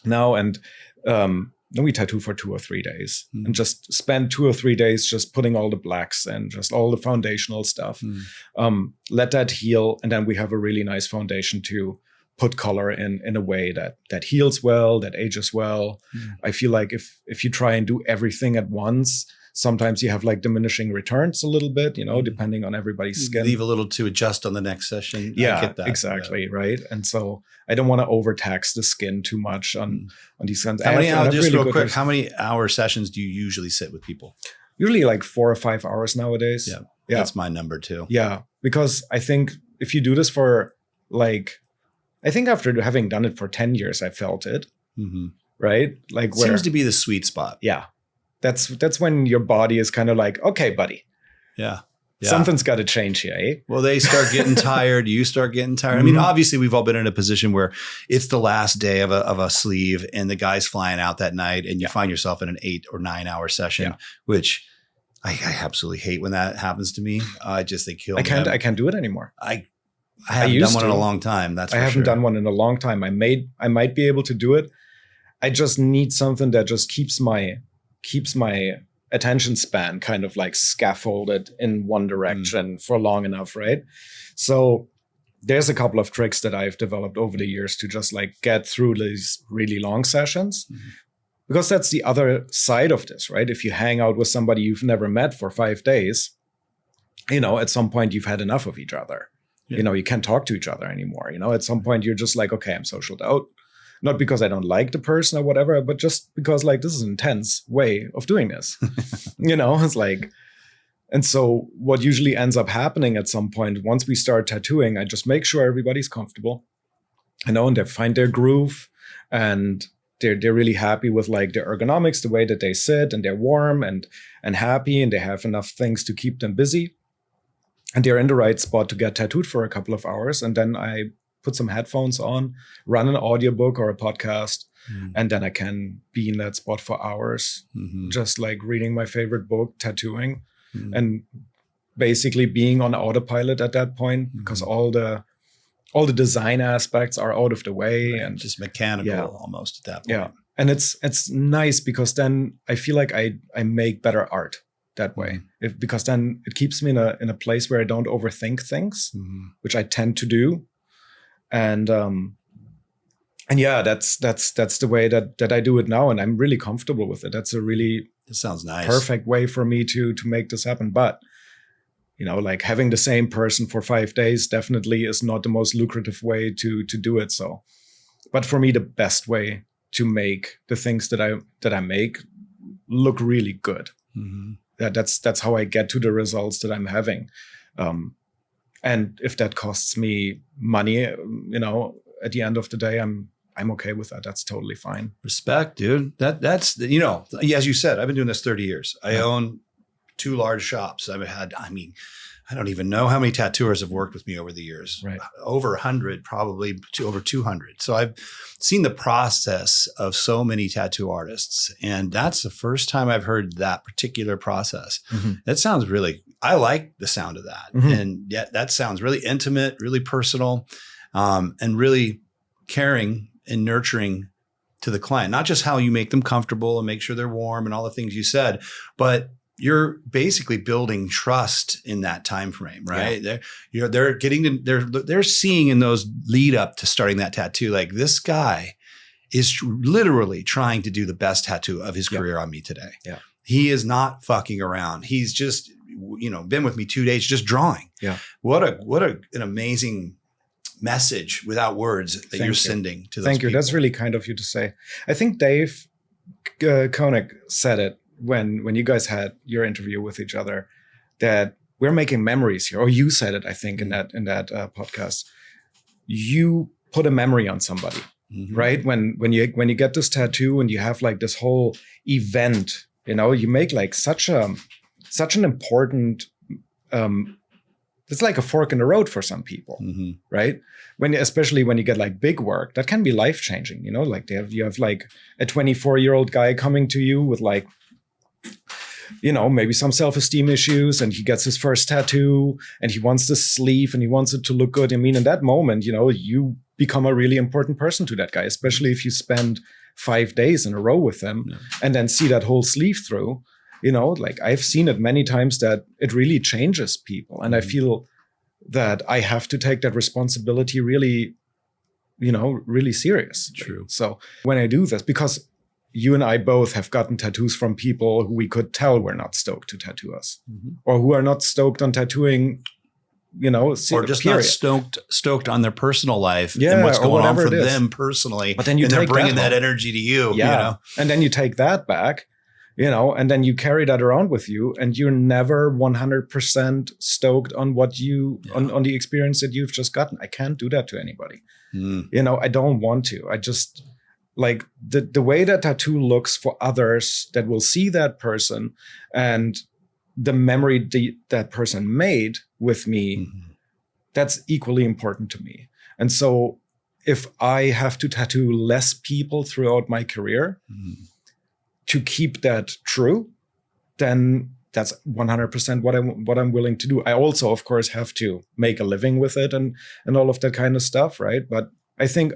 now, and then we tattoo for 2 or 3 days and just spend 2 or 3 days just putting all the blacks and just all the foundational stuff. Let that heal. And then we have a really nice foundation to put color in a way that heals well, that ages well. I feel like if you try and do everything at once, sometimes you have like diminishing returns a little bit, depending on everybody's skin. Leave a little to adjust on the next session. Yeah, I get that. exactly. Yeah. Right. And so I don't want to overtax the skin too much on these kinds. How many hours, just real quick, how many hour sessions do you usually sit with people? Usually like 4 or 5 hours nowadays. Yeah. That's my number too. Yeah. Because I think if you do this for I think after having done it for 10 years, I felt it. Right. Like seems to be the sweet spot. Yeah. That's when your body is kind of like, okay, buddy. Yeah. Something's got to change here, eh? Well, they start getting tired. You start getting tired. I mean, obviously, we've all been in a position where it's the last day of a sleeve and the guy's flying out that night and you find yourself in an 8 or 9 hour session, which I absolutely hate when that happens to me. They kill me. I can't do it anymore. I haven't done one in a long time. I haven't done one in a long time. I might be able to do it. I just need something that just keeps my attention span kind of like scaffolded in one direction for long enough, right? So there's a couple of tricks that I've developed over the years to just like get through these really long sessions, because that's the other side of this, right? If you hang out with somebody you've never met for 5 days, at some point you've had enough of each other. Yeah. You can't talk to each other anymore. At some point you're just like, okay, I'm socialed out. Not because I don't like the person or whatever, but just because like this is an intense way of doing this. It's like, and so what usually ends up happening at some point, once we start tattooing, I just make sure everybody's comfortable, and they find their groove, and they're really happy with like their ergonomics, the way that they sit, and they're warm and happy, and they have enough things to keep them busy, and they're in the right spot to get tattooed for a couple of hours. And then I put some headphones on, run an audiobook or a podcast, and then I can be in that spot for hours, just like reading my favorite book, tattooing, and basically being on autopilot at that point, because all the design aspects are out of the way, and just mechanical almost at that point. Yeah. And it's nice because then I feel like I make better art that way, because then it keeps me in a place where I don't overthink things, which I tend to do. And yeah, that's the way that I do it now, and I'm really comfortable with it. That's a really sounds nice, perfect way for me to make this happen. But like having the same person for 5 days definitely is not the most lucrative way to do it. So, but for me, the best way to make the things that I make look really good. That's how I get to the results that I'm having. And if that costs me money, at the end of the day, I'm okay with that. That's totally fine. Respect, dude. That's as you said, I've been doing this 30 years. I own 2 large shops. I don't even know how many tattooers have worked with me over the years. Right. Over 100, probably over 200. So I've seen the process of so many tattoo artists. And that's the first time I've heard that particular process. That sounds I like the sound of that. And yet that sounds really intimate, really personal, and really caring and nurturing to the client. Not just how you make them comfortable and make sure they're warm and all the things you said, but you're basically building trust in that time frame, right? Yeah. They're seeing in those lead up to starting that tattoo, like this guy is literally trying to do the best tattoo of his career on me today. Yeah. He is not fucking around. He's just, been with me 2 days just drawing. Yeah. What an amazing message without words that you're sending to those Thank you. people. That's really kind of you to say. I think Dave Koenig said it when you guys had your interview with each other, that we're making memories here. Or you said it, I think, in that podcast. You put a memory on somebody, right? When you get this tattoo and you have like this whole event, you make like such an important. It's like a fork in the road for some people, right? Especially when you get like big work, that can be life changing. Like you have like a 24-year-old guy coming to you with like maybe some self-esteem issues, and he gets his first tattoo and he wants the sleeve and he wants it to look good. I mean, in that moment, you become a really important person to that guy, especially if you spend 5 days in a row with them and then see that whole sleeve through. Like I've seen it many times that it really changes people. And I feel that I have to take that responsibility really, really serious. True. So when I do this, because you and I both have gotten tattoos from people who we could tell were not stoked to tattoo us, or who are not stoked on tattooing, or just period. not stoked on their personal life Yeah, and what's or going on whatever for it is. them personally. But then you and they're take bringing that home. energy to you. And then you take that back, and then you carry that around with you, and you're never 100% stoked on what you on the experience that you've just gotten. I can't do that to anybody. I don't want to. I just like the way that tattoo looks for others that will see that person and the memory that person made with me. That's equally important to me. And so if I have to tattoo less people throughout my career to keep that true, then that's 100% what I'm willing to do. I also, of course, have to make a living with it and all of that kind of stuff, right? But I think,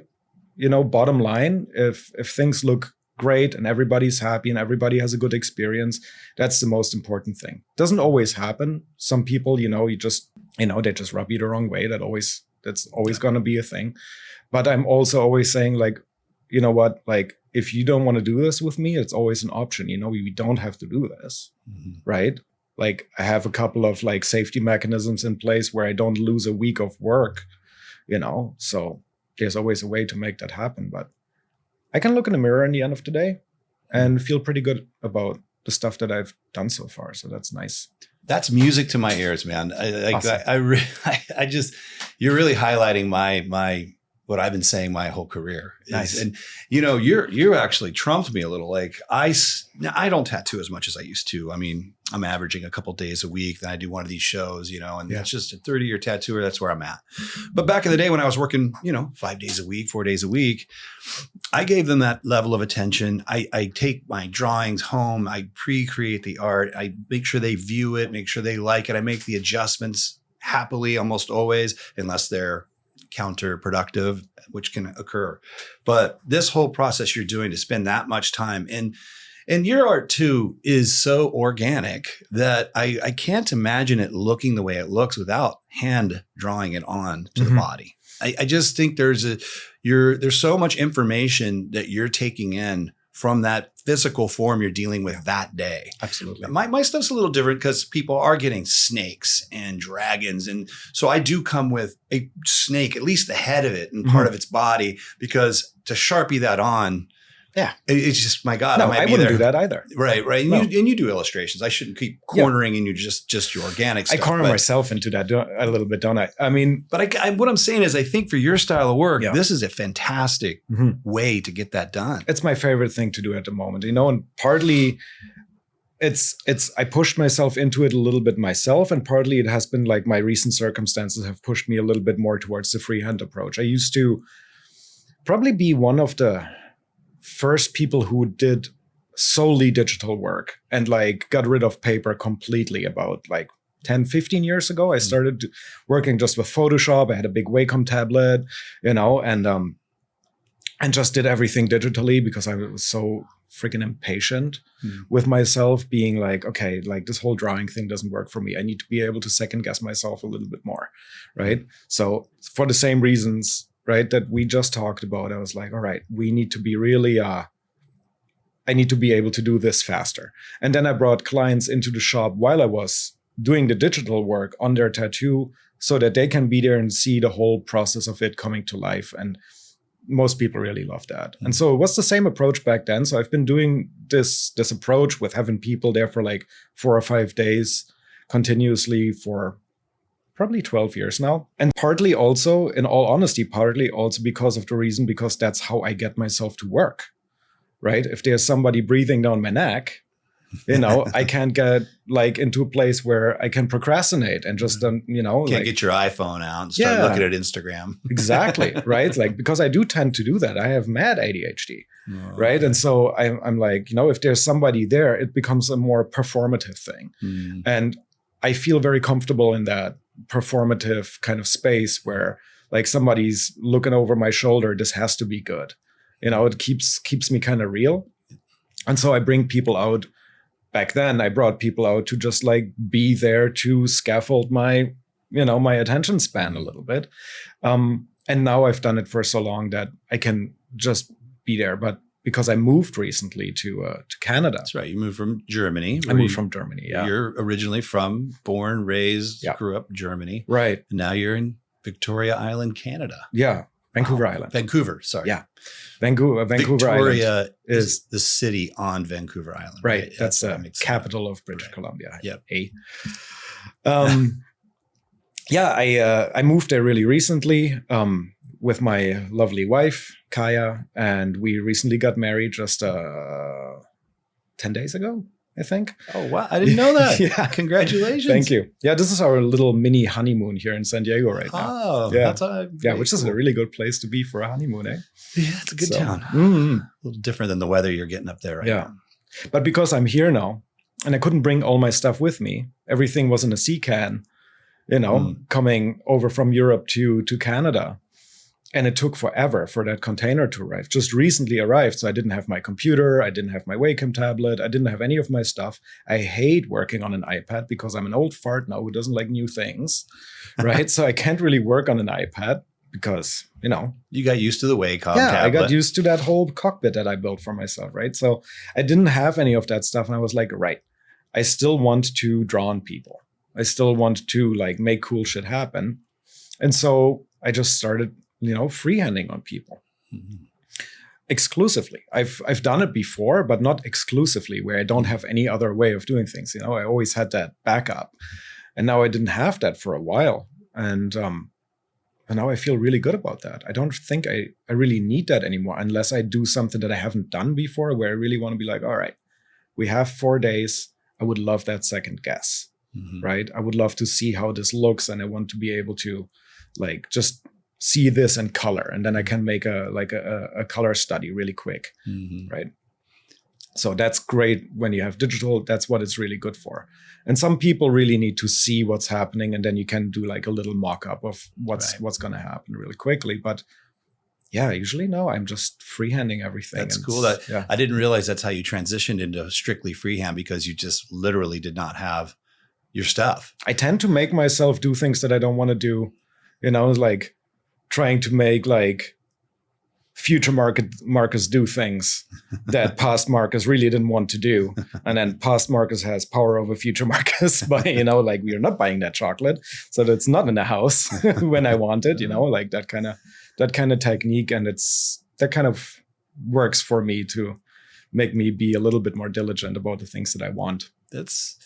bottom line, if things look great and everybody's happy and everybody has a good experience, that's the most important thing. Doesn't always happen. Some people, they just rub you the wrong way. That's always going to be a thing. But I'm also always saying, like, you know what, like, if you don't want to do this with me, it's always an option. We don't have to do this, right? Like, I have a couple of like safety mechanisms in place where I don't lose a week of work, so there's always a way to make that happen. But I can look in the mirror in the end of the day and feel pretty good about the stuff that I've done so far. So that's nice. That's music to my ears, man. Awesome. You're really highlighting my what I've been saying my whole career. Nice. And you actually trumped me a little. Like I don't tattoo as much as I used to. I mean, I'm averaging a couple days a week. Then I do one of these shows, and that's just a 30-year tattooer. That's where I'm at. But back in the day when I was working, 5 days a week, 4 days a week, I gave them that level of attention. I take my drawings home. I pre-create the art. I make sure they view it, make sure they like it. I make the adjustments happily almost always, unless they're counterproductive, which can occur. But this whole process you're doing to spend that much time and your art too is so organic that I can't imagine it looking the way it looks without hand drawing it on to the body. I just think there's so much information that you're taking in from that physical form you're dealing with that day. Absolutely. My stuff's a little different because people are getting snakes and dragons. And so I do come with a snake, at least the head of it and part of its body, because to Sharpie that on, it's just, my God. No, I wouldn't do that either. Right. And, No. you do illustrations. I shouldn't keep cornering and you just your organic stuff. I corner myself into that a little bit, don't I? I mean, but what I'm saying is I think for your style of work, this is a fantastic way to get that done. it's my favorite thing to do at the moment, and partly it's I pushed myself into it a little bit myself, and partly it has been like my recent circumstances have pushed me a little bit more towards the freehand approach. I used to probably be one of the first people who did solely digital work and like got rid of paper completely about like 10, 15 years ago. I started working just with Photoshop. I had a big Wacom tablet, and just did everything digitally because I was so freaking impatient with myself, being like, okay, like this whole drawing thing doesn't work for me. I need to be able to second guess myself a little bit more, right? So for the same reasons, right, that we just talked about, I was like, all right, we need to be really, I need to be able to do this faster. And then I brought clients into the shop while I was doing the digital work on their tattoo so that they can be there and see the whole process of it coming to life. And most people really love that. And so it was the same approach back then. So I've been doing this approach with having people there for like 4 or 5 days continuously for probably 12 years now. And partly also, in all honesty, because that's how I get myself to work, right? If there's somebody breathing down my neck, I can't get like into a place where I can procrastinate and just, Can't like, get your iPhone out and start looking at Instagram. Exactly. Right. Like, because I do tend to do that. I have mad ADHD. Right. Okay. And so I'm like, if there's somebody there, it becomes a more performative thing. And I feel very comfortable in that performative kind of space where like somebody's looking over my shoulder. This has to be good. It keeps me kind of real. And so I bring people out. Back then, I brought people out to just like be there to scaffold my, my attention span a little bit. And now I've done it for so long that I can just be there. But because I moved recently to Canada. That's right. You moved from Germany. I moved from Germany. Yeah. You're originally born, raised, grew up in Germany. Right. And now you're in Victoria Island, Canada. Yeah. Vancouver Island. Vancouver, sorry. Yeah. Vancouver Victoria Island is the city on Vancouver Island. Right. That's the capital of British Columbia. Yep. I moved there really recently with my lovely wife, Kaya, and we recently got married just 10 days ago, I think. Oh, wow. I didn't know that. Yeah. Congratulations. Thank you. Yeah, this is our little mini honeymoon here in San Diego right now. Oh, yeah. That's which is a really good place to be for a honeymoon, eh? Yeah, it's a good town. A little different than the weather you're getting up there right now. But because I'm here now and I couldn't bring all my stuff with me, everything was in a sea can, coming over from Europe to Canada. And it took forever for that container to arrive. Just recently arrived. So I didn't have my computer. I didn't have my Wacom tablet. I didn't have any of my stuff. I hate working on an iPad because I'm an old fart now who doesn't like new things. Right. So I can't really work on an iPad because, You got used to the Wacom tablet. I got used to that whole cockpit that I built for myself. Right. So I didn't have any of that stuff. And I was like, right, I still want to draw on people. I still want to like make cool shit happen. And so I just started freehanding on people exclusively. I've done it before, but not exclusively, where I don't have any other way of doing things. I always had that backup, and now I didn't have that for a while. And now I feel really good about that. I don't think I really need that anymore unless I do something that I haven't done before, where I really want to be like, all right, we have 4 days. I would love that second guess, right? I would love to see how this looks, and I want to be able to like just see this in color, and then I can make a color study really quick, right? So that's great when you have digital. That's what it's really good for. And some people really need to see what's happening, and then you can do like a little mock-up of what's going to happen really quickly. But yeah, usually no, I'm just freehanding everything. That's cool. I didn't realize that's how you transitioned into strictly freehand, because you just literally did not have your stuff. I tend to make myself do things that I don't want to do, like trying to make like future Marcus do things that past Marcus really didn't want to do. And then past Marcus has power over future Marcus by, like we're not buying that chocolate. So that's not in the house when I want it, like that kind of technique. And that kind of works for me to make me be a little bit more diligent about the things that I want. It's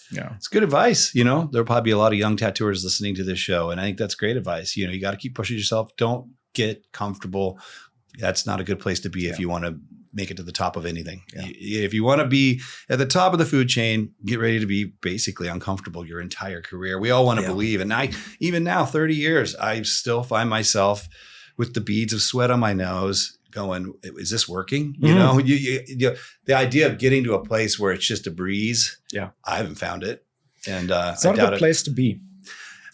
good advice. There'll probably be a lot of young tattooers listening to this show, and I think that's great advice. You got to keep pushing yourself. Don't get comfortable. That's not a good place to be if you want to make it to the top of anything. Yeah. If you want to be at the top of the food chain, get ready to be basically uncomfortable your entire career. We all want to believe. And even now, 30 years, I still find myself with the beads of sweat on my nose going, is this working? The idea of getting to a place where it's just a breeze. Yeah. I haven't found it. And it's not a good place to be.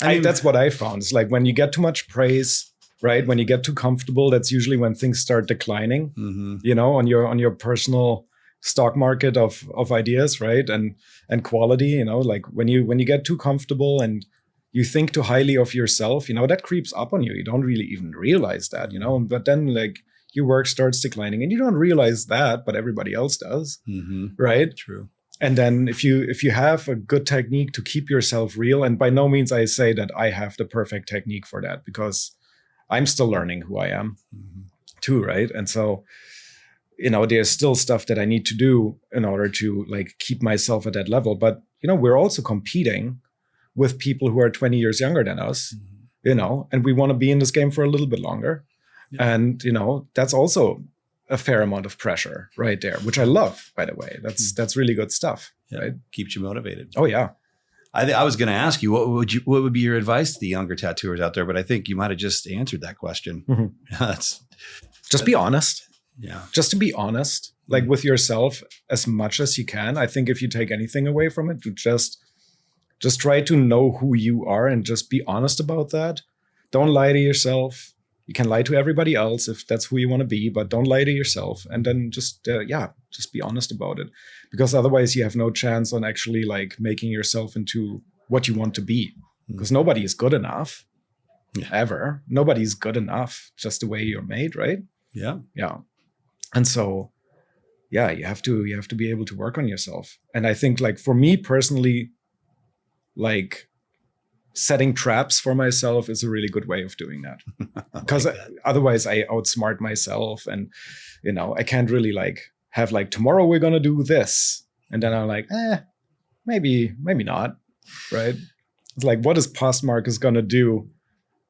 I mean, that's what I found. It's like when you get too much praise, right? When you get too comfortable, that's usually when things start declining, on your personal stock market of ideas, right? And quality, like when you get too comfortable and you think too highly of yourself, that creeps up on you. You don't really even realize that, but then like your work starts declining and you don't realize that, but everybody else does, right? True. And then if you have a good technique to keep yourself real, and by no means I say that I have the perfect technique for that, because I'm still learning who I am too, right? And so, there's still stuff that I need to do in order to like keep myself at that level. But, we're also competing with people who are 20 years younger than us, and we want to be in this game for a little bit longer. Yeah. And, that's also a fair amount of pressure right there, which I love, by the way. That's really good stuff. Yeah. Right? Keeps you motivated. Oh yeah. I was going to ask you what would be your advice to the younger tattooers out there, but I think you might have just answered that question. Just be honest. Yeah. Just to be honest, like with yourself as much as you can. I think if you take anything away from it, to just try to know who you are and just be honest about that. Don't lie to yourself. You can lie to everybody else if that's who you want to be, but don't lie to yourself. And then just be honest about it, because otherwise you have no chance on actually like making yourself into what you want to be, because nobody is good enough ever. Nobody's good enough just the way you're made. Right. Yeah. Yeah. And so, yeah, you have to be able to work on yourself. And I think like for me personally, like setting traps for myself is a really good way of doing that, because otherwise I outsmart myself, and I can't really like have like tomorrow we're gonna do this, and then I'm like maybe not, right? It's like, what is past Marcus gonna do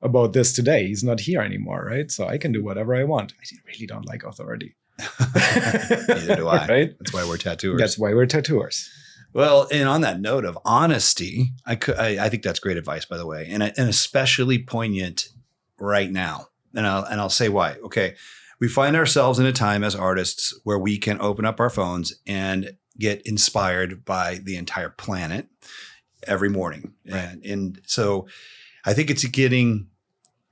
about this today? He's not here anymore, right? So I can do whatever I want. I really don't like authority. Neither do I. Right? That's why we're tattooers. That's why we're tattooers. Well, and on that note of honesty, I think that's great advice, by the way, and especially poignant right now. And I'll say why. Okay, we find ourselves in a time as artists where we can open up our phones and get inspired by the entire planet every morning, right. and so I think it's getting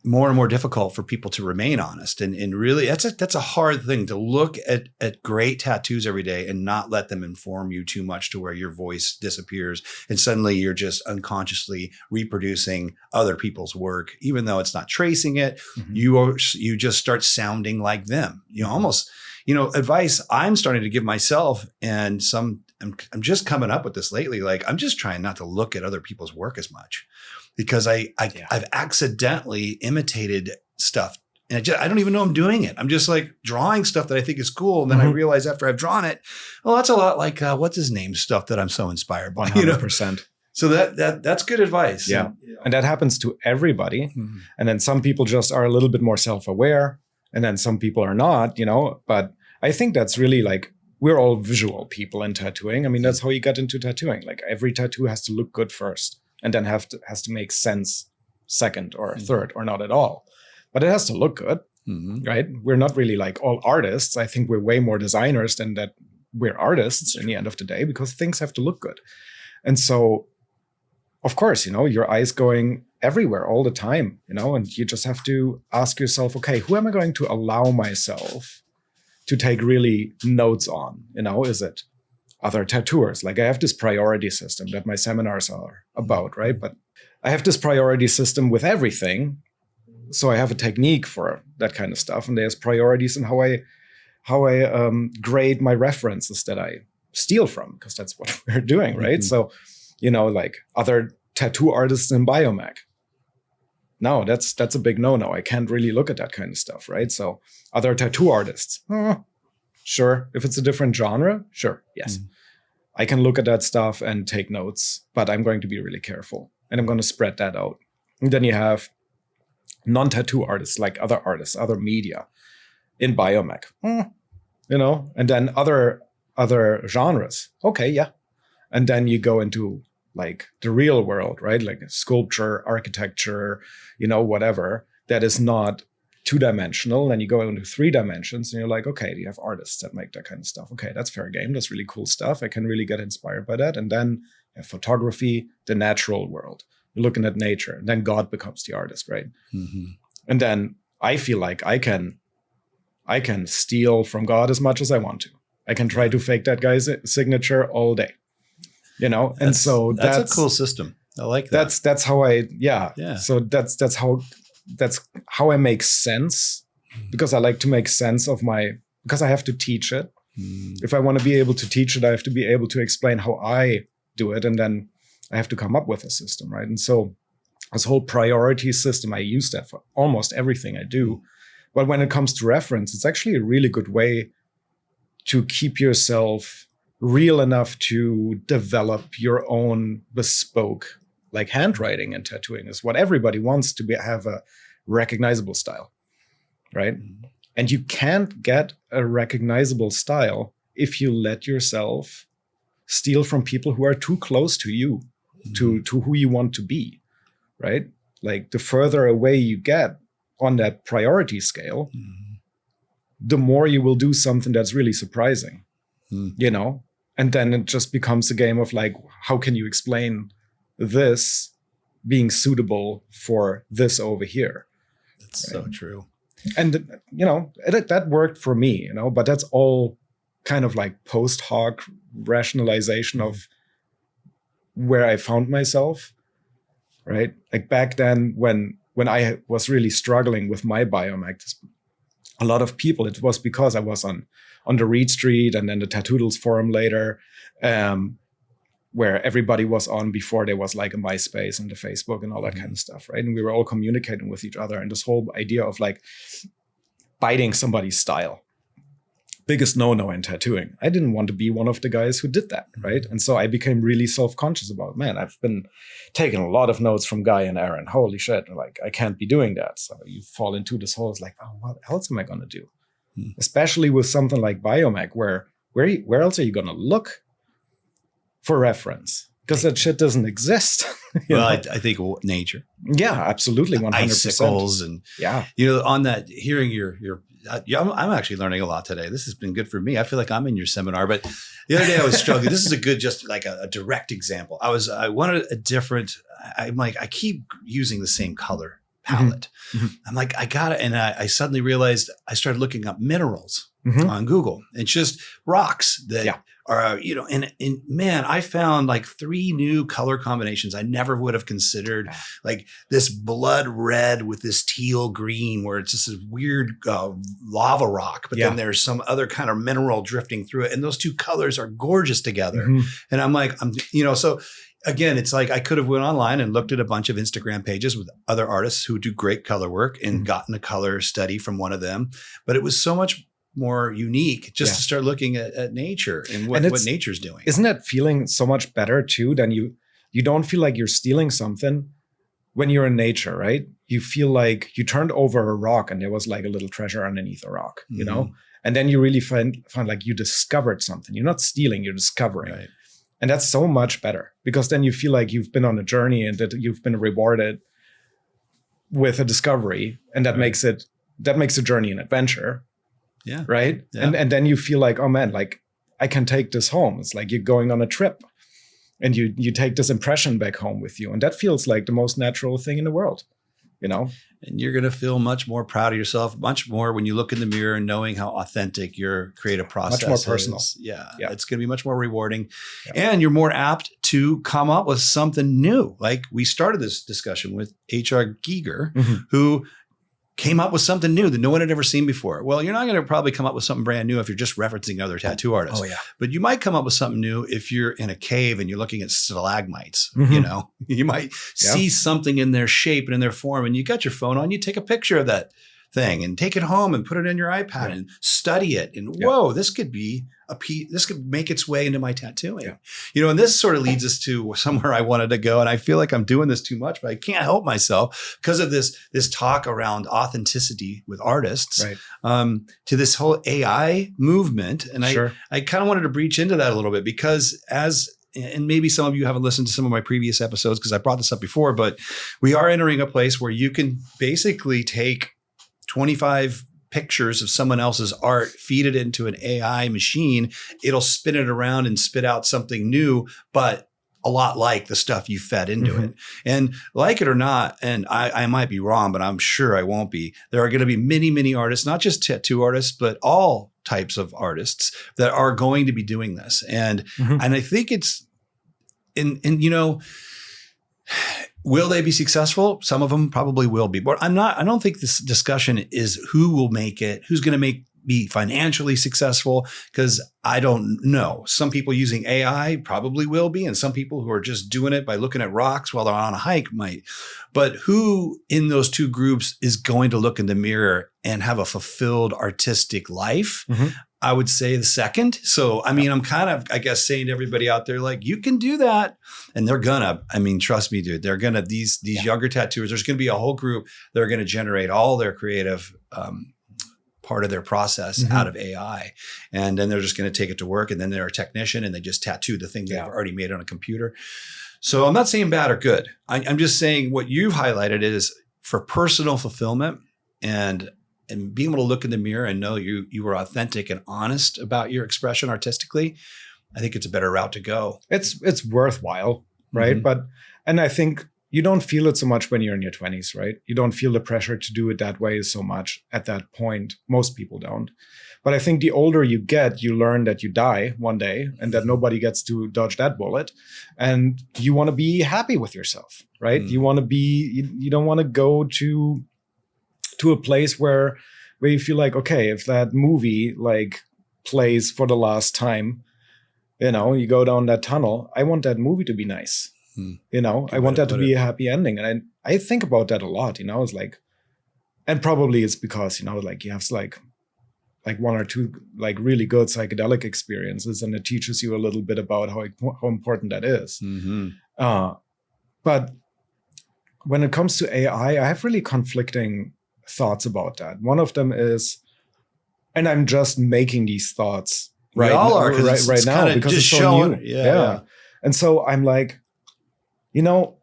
more and more difficult for people to remain honest. And really, that's a hard thing, to look at great tattoos every day and not let them inform you too much to where your voice disappears. And suddenly you're just unconsciously reproducing other people's work, even though it's not tracing it. You just start sounding like them. Almost, advice I'm starting to give myself, and I'm just coming up with this lately. Like, I'm just trying not to look at other people's work as much, because I've accidentally imitated stuff, and I don't even know I'm doing it. I'm just like drawing stuff that I think is cool, and then I realize after I've drawn it, well, that's a lot like what's his name stuff that I'm so inspired by. 100%. So that's good advice. Yeah, and that happens to everybody. And then some people just are a little bit more self-aware, and then some people are not. But I think that's really like, we're all visual people in tattooing. I mean, that's how you got into tattooing. Like, every tattoo has to look good first, and then has to make sense second or third, or not at all. But it has to look good, right? We're not really like all artists. I think we're way more designers than that we're artists in the end of the day, because things have to look good. And so, of course, your eyes going everywhere all the time, and you just have to ask yourself, okay, who am I going to allow myself to take really notes on? Is it other tattooers? Like, I have this priority system that my seminars are about, right? But I have this priority system with everything. So I have a technique for that kind of stuff. And there's priorities in how I grade my references that I steal from, because that's what we're doing, right? So, like other tattoo artists in Biomech. No, that's a big no-no. I can't really look at that kind of stuff, right? So other tattoo artists, sure. If it's a different genre, sure, yes. I can look at that stuff and take notes, but I'm going to be really careful, and I'm going to spread that out. And then you have non-tattoo artists, like other artists, other media in Biomech, and then other genres. Okay, yeah. And then you go into like the real world, right? Like sculpture, architecture, whatever that is not two-dimensional. Then you go into 3 dimensions, and you're like, okay, you have artists that make that kind of stuff. Okay, that's fair game. That's really cool stuff. I can really get inspired by that. And then you have photography, the natural world. You're looking at nature, and then God becomes the artist, right? And then I feel like I can steal from God as much as I want to. I can try to fake that guy's signature all day, and so that's a cool system. I like that. That's how So that's how I make sense, because I like to make sense of because I have to teach it. If I want to be able to teach it, I have to be able to explain how I do it, and then I have to come up with a system, right? And so this whole priority system, I use that for almost everything I do. But when it comes to reference, it's actually a really good way to keep yourself real enough to develop your own bespoke, like handwriting and tattooing is what everybody wants to have a recognizable style, right? And you can't get a recognizable style if you let yourself steal from people who are too close to you, to who you want to be, right? Like the further away you get on that priority scale, the more you will do something that's really surprising, you know? And then it just becomes a game of like, how can you explain this being suitable for this over here? That's so true. And, you know, that worked for me, you know, but that's all kind of like post hoc rationalization of where I found myself, right? Like back then when I was really struggling with my Biomech, a lot of people, it was because I was on the Reed Street and then the Tattoodles forum later, where everybody was on before there was like a MySpace and the Facebook and all that kind of stuff, right? And we were all communicating with each other. And this whole idea of like biting somebody's style, biggest no-no in tattooing. I didn't want to be one of the guys who did that, right? And so I became really self-conscious about, man, I've been taking a lot of notes from Guy and Aaron. Holy shit, like I can't be doing that. So you fall into this whole, it's like, oh, what else am I going to do? Especially with something like Biomech, where else are you going to look for reference? Because that shit doesn't exist. Well, I think nature. Yeah, absolutely. 100%. Icicles and, yeah. You know, on that, hearing I'm actually learning a lot today. This has been good for me. I feel like I'm in your seminar, but the other day I was struggling. This is a good, just like a direct example. I wanted a different, I'm like, I keep using the same color palette. I'm like, I got it. And I suddenly realized I started looking up minerals on Google. It's just rocks that are, you know, and man, I found like 3 new color combinations I never would have considered. Like this blood red with this teal green, where it's just this weird lava rock, but then there's some other kind of mineral drifting through it. And those 2 colors are gorgeous together. And I'm like, you know, so again, it's like I could have went online and looked at a bunch of Instagram pages with other artists who do great color work and gotten a color study from one of them. But it was so much more unique just to start looking at nature and what nature's doing. Isn't that feeling so much better too? Than you don't feel like you're stealing something when you're in nature, right? You feel like you turned over a rock and there was like a little treasure underneath a rock, you know? And then you really find like you discovered something. You're not stealing, you're discovering. Right. And that's so much better, because then you feel like you've been on a journey and that you've been rewarded with a discovery. And that makes the journey an adventure. Yeah. Right. Yeah. And then you feel like, oh man, like I can take this home. It's like you're going on a trip and you take this impression back home with you. And that feels like the most natural thing in the world, you know? And you're going to feel much more proud of yourself, much more when you look in the mirror and knowing how authentic your creative process is. Much more personal. Yeah. It's going to be much more rewarding. Yeah. And you're more apt to come up with something new. Like we started this discussion with H.R. Geiger, who came up with something new that no one had ever seen before. Well, you're not going to probably come up with something brand new if you're just referencing other tattoo artists. Oh, yeah. But you might come up with something new if you're in a cave and you're looking at stalagmites. You know, you might see something in their shape and in their form, and you got your phone on, you take a picture of that thing and take it home and put it in your iPad and study it. And whoa, this could be this could make its way into my tattooing. You know, and this sort of leads us to somewhere I wanted to go. And I feel like I'm doing this too much, but I can't help myself because of this talk around authenticity with artists, to this whole AI movement. And I kind of wanted to breach into that a little bit because and maybe some of you haven't listened to some of my previous episodes because I brought this up before, but we are entering a place where you can basically take 25 pictures of someone else's art, feed it into an AI machine, it'll spin it around and spit out something new, but a lot like the stuff you fed into it. And like it or not, and I might be wrong, but I'm sure I won't be, there are going to be many, many artists, not just tattoo artists, but all types of artists that are going to be doing this. And I think it's, and you know, will they be successful? Some of them probably will be, but I don't think this discussion is who will make it, who's going to be financially successful, because I don't know. Some people using AI probably will be, and some people who are just doing it by looking at rocks while they're on a hike might. But who in those 2 groups is going to look in the mirror and have a fulfilled artistic life? I would say the second. So, I mean, I'm kind of, I guess, saying to everybody out there, like, you can do that. And they're gonna, I mean, trust me, dude, they're gonna, these younger tattooers, there's gonna be a whole group that are gonna generate all their creative part of their process out of AI. And then they're just going to take it to work. And then they're a technician and they just tattoo the thing they've already made on a computer. So I'm not saying bad or good. I'm just saying what you've highlighted is for personal fulfillment and being able to look in the mirror and know you were authentic and honest about your expression artistically. I think it's a better route to go. It's worthwhile, right? And I think you don't feel it so much when you're in your 20s, right? You don't feel the pressure to do it that way so much at that point. Most people don't. But I think the older you get, you learn that you die one day and that nobody gets to dodge that bullet. And you want to be happy with yourself, right? You want to be, you don't want to go to a place where you feel like, okay, if that movie like plays for the last time, you know, you go down that tunnel, I want that movie to be nice. You know, I want that to be a happy ending. And I think about that a lot, you know, it's like, and probably it's because, you know, like you have like one or two like really good psychedelic experiences and it teaches you a little bit about how important that is. But when it comes to AI, I have really conflicting thoughts about that. One of them is, and I'm just making these thoughts right now because it's so new. Yeah. And so I'm like, you know,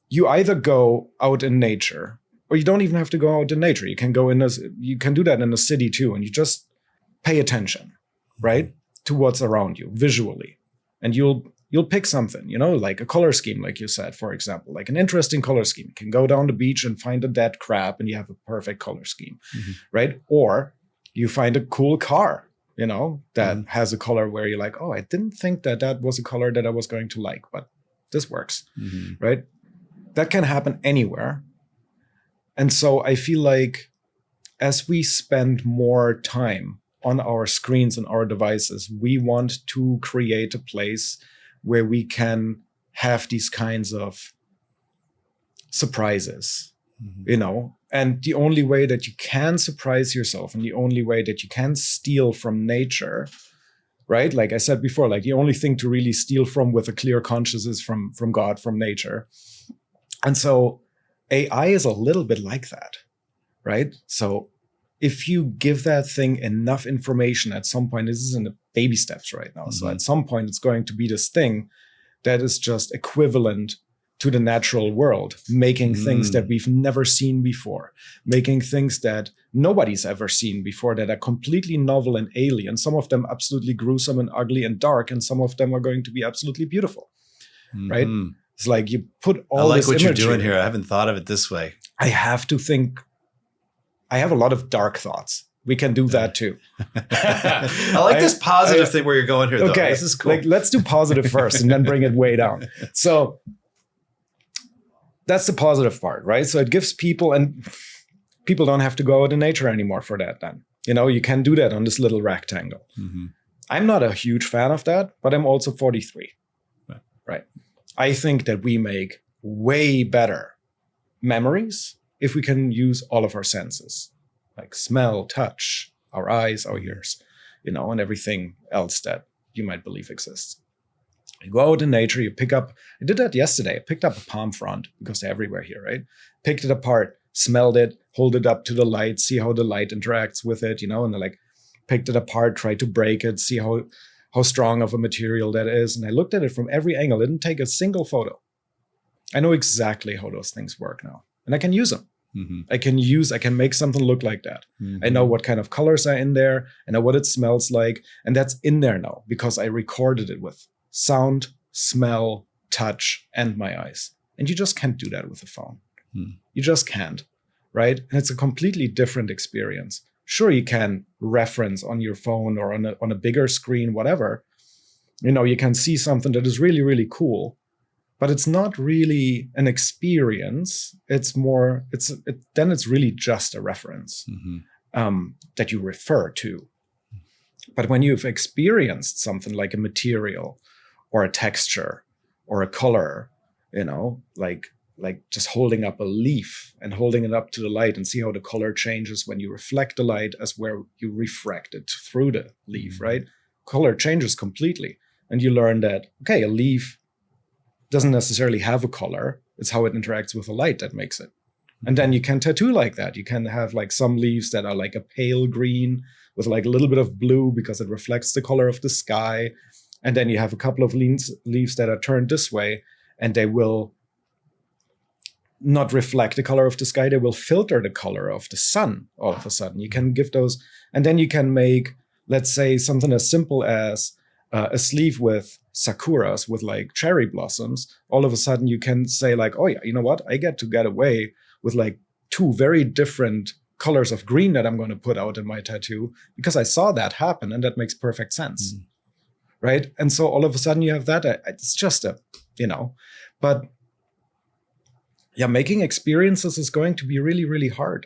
you either go out in nature or you don't even have to go out in nature. You can go you can do that in a city too. And you just pay attention, right? To what's around you visually. And you'll pick something, you know, like a color scheme, like you said, for example, like an interesting color scheme. You can go down the beach and find a dead crab and you have a perfect color scheme, right? Or you find a cool car, you know, that has a color where you're like, oh, I didn't think that was a color that I was going to like, but this works, right? That can happen anywhere. And so I feel like as we spend more time on our screens and our devices, we want to create a place where we can have these kinds of surprises, you know? And the only way that you can surprise yourself and the only way that you can steal from nature, right? Like I said before, like the only thing to really steal from with a clear conscience is from God, from nature. And so AI is a little bit like that, right? So if you give that thing enough information at some point, this is in the baby steps right now. So at some point, it's going to be this thing that is just equivalent to the natural world, making things that we've never seen before, making things that nobody's ever seen before that are completely novel and alien. Some of them absolutely gruesome and ugly and dark, and some of them are going to be absolutely beautiful, right? It's like you put all this imagery. I like what you're doing here. I haven't thought of it this way. I have to think. I have a lot of dark thoughts. We can do that too. I like this positive thing where you're going here, though. Okay, this is cool. Like, let's do positive first and then bring it way down. So that's the positive part, right? So it gives people, and people don't have to go out in nature anymore for that then. You know, you can do that on this little rectangle. I'm not a huge fan of that, but I'm also 43, right? I think that we make way better memories if we can use all of our senses, like smell, touch, our eyes, our ears, you know, and everything else that you might believe exists. You go out in nature, you pick up, I did that yesterday. I picked up a palm frond because they're everywhere here, right? Picked it apart, smelled it, hold it up to the light, see how the light interacts with it, you know, and then like picked it apart, tried to break it, see how strong of a material that is. And I looked at it from every angle, didn't take a single photo. I know exactly how those things work now, and I can use them. I can make something look like that. I know what kind of colors are in there. I know what it smells like. And that's in there now because I recorded it with sound, smell, touch, and my eyes. And you just can't do that with a phone. You just can't, right? And it's a completely different experience. Sure, you can reference on your phone or on a bigger screen, whatever. You know, you can see something that is really, really cool. But it's not really an experience. It's more, then it's really just a reference that you refer to. But when you've experienced something like a material or a texture or a color, you know, like just holding up a leaf and holding it up to the light and see how the color changes when you reflect the light as where you refract it through the leaf, right? Color changes completely. And you learn that, okay, a leaf doesn't necessarily have a color. It's how it interacts with the light that makes it And then you can tattoo like that. You can have like some leaves that are like a pale green with like a little bit of blue because it reflects the color of the sky. And then you have a couple of leaves that are turned this way, and they will not reflect the color of the sky. They will filter the color of the sun all of a sudden. You can give those, and then you can make, let's say, something as simple as a sleeve with sakuras, with like cherry blossoms. All of a sudden you can say like, oh yeah, you know what? I get to get away with like 2 very different colors of green that I'm going to put out in my tattoo because I saw that happen, and that makes perfect sense. Right? And so all of a sudden you have that. It's just but yeah, making experiences is going to be really, really hard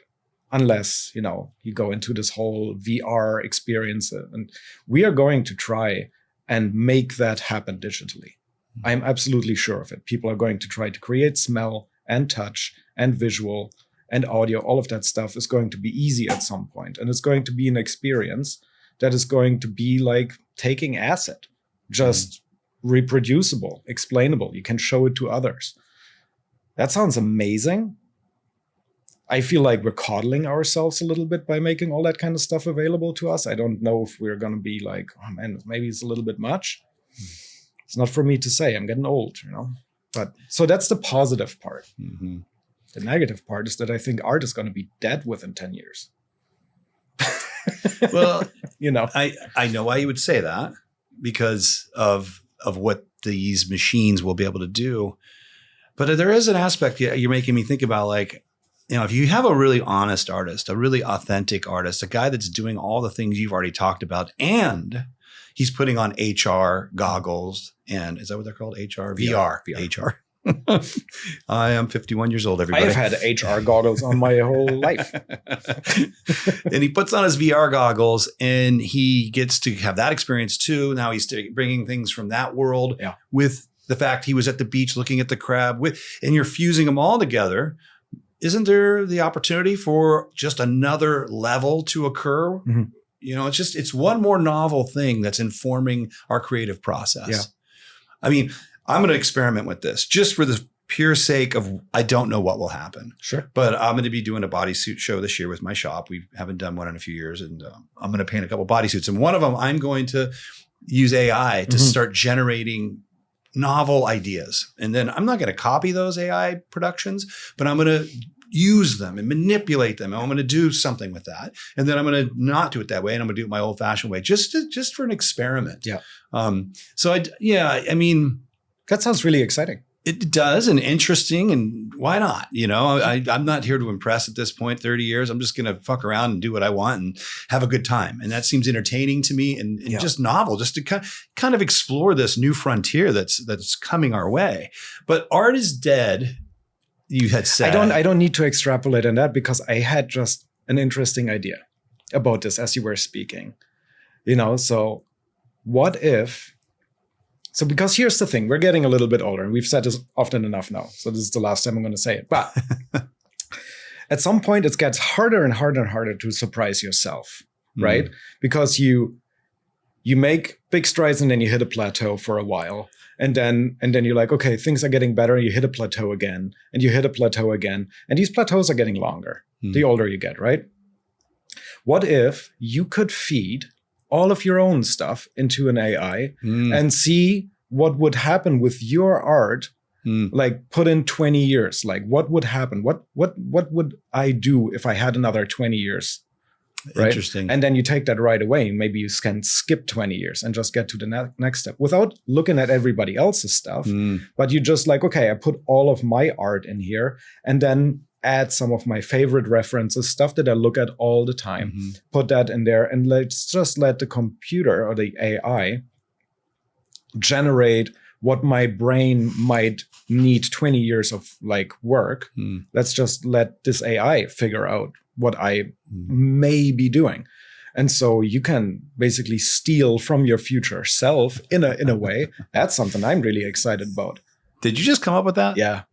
unless, you go into this whole VR experience. And we are going to try and make that happen digitally. I'm absolutely sure of it. People are going to try to create smell and touch and visual and audio. All of that stuff is going to be easy at some point. And it's going to be an experience that is going to be like taking acid, just reproducible, explainable. You can show it to others. That sounds amazing. I feel like we're coddling ourselves a little bit by making all that kind of stuff available to us. I don't know if we're going to be like, oh man, maybe it's a little bit much. It's not for me to say. I'm getting old, But so that's the positive part. Mm-hmm. The negative part is that I think art is going to be dead within 10 years. Well, I know why you would say that, because of what these machines will be able to do. But there is an aspect you're making me think about, like, if you have a really honest artist, a really authentic artist, a guy that's doing all the things you've already talked about, and he's putting on HR goggles, and is that what they're called? HR? VR. HR. I am 51 years old, everybody. I've had HR goggles on my whole life. And he puts on his VR goggles and he gets to have that experience too. Now he's bringing things from that world with the fact he was at the beach looking at the crab, and you're fusing them all together. Isn't there the opportunity for just another level to occur? Mm-hmm. It's one more novel thing that's informing our creative process. Yeah. I mean, I'm going to experiment with this just for the pure sake of, I don't know what will happen. Sure. But I'm going to be doing a bodysuit show this year with my shop. We haven't done one in a few years, and I'm going to paint a couple bodysuits. And one of them, I'm going to use AI to start generating novel ideas. And then I'm not going to copy those AI productions, but I'm going to use them and manipulate them. And I'm going to do something with that. And then I'm going to not do it that way. And I'm going to do it my old fashioned way, just for an experiment. Yeah. I mean, that sounds really exciting. It does, and interesting, and why not? I'm not here to impress at this point, 30 years. I'm just going to fuck around and do what I want and have a good time. And that seems entertaining to me and just novel, just to kind of explore this new frontier that's coming our way. But art is dead, you had said. I don't need to extrapolate on that, because I had just an interesting idea about this as you were speaking. So what if... So because here's the thing, we're getting a little bit older, and we've said this often enough now. So this is the last time I'm going to say it. But at some point, it gets harder and harder and harder to surprise yourself, right? Because you make big strides and then you hit a plateau for a while. And then you're like, okay, things are getting better. And you hit a plateau again, and you hit a plateau again. And these plateaus are getting longer the older you get, right? What if you could feed all of your own stuff into an AI and see what would happen with your art, like put in 20 years? Like, what would happen? What would I do if I had another 20 years? Right? Interesting. And then you take that right away. Maybe you can skip 20 years and just get to the next step without looking at everybody else's stuff. But you just like, okay, I put all of my art in here, and then add some of my favorite references, stuff that I look at all the time, put that in there, and let's just let the computer or the AI generate what my brain might need 20 years of like work. Let's just let this AI figure out what I may be doing. And so you can basically steal from your future self in a way. That's something I'm really excited about. Did you just come up with that? Yeah.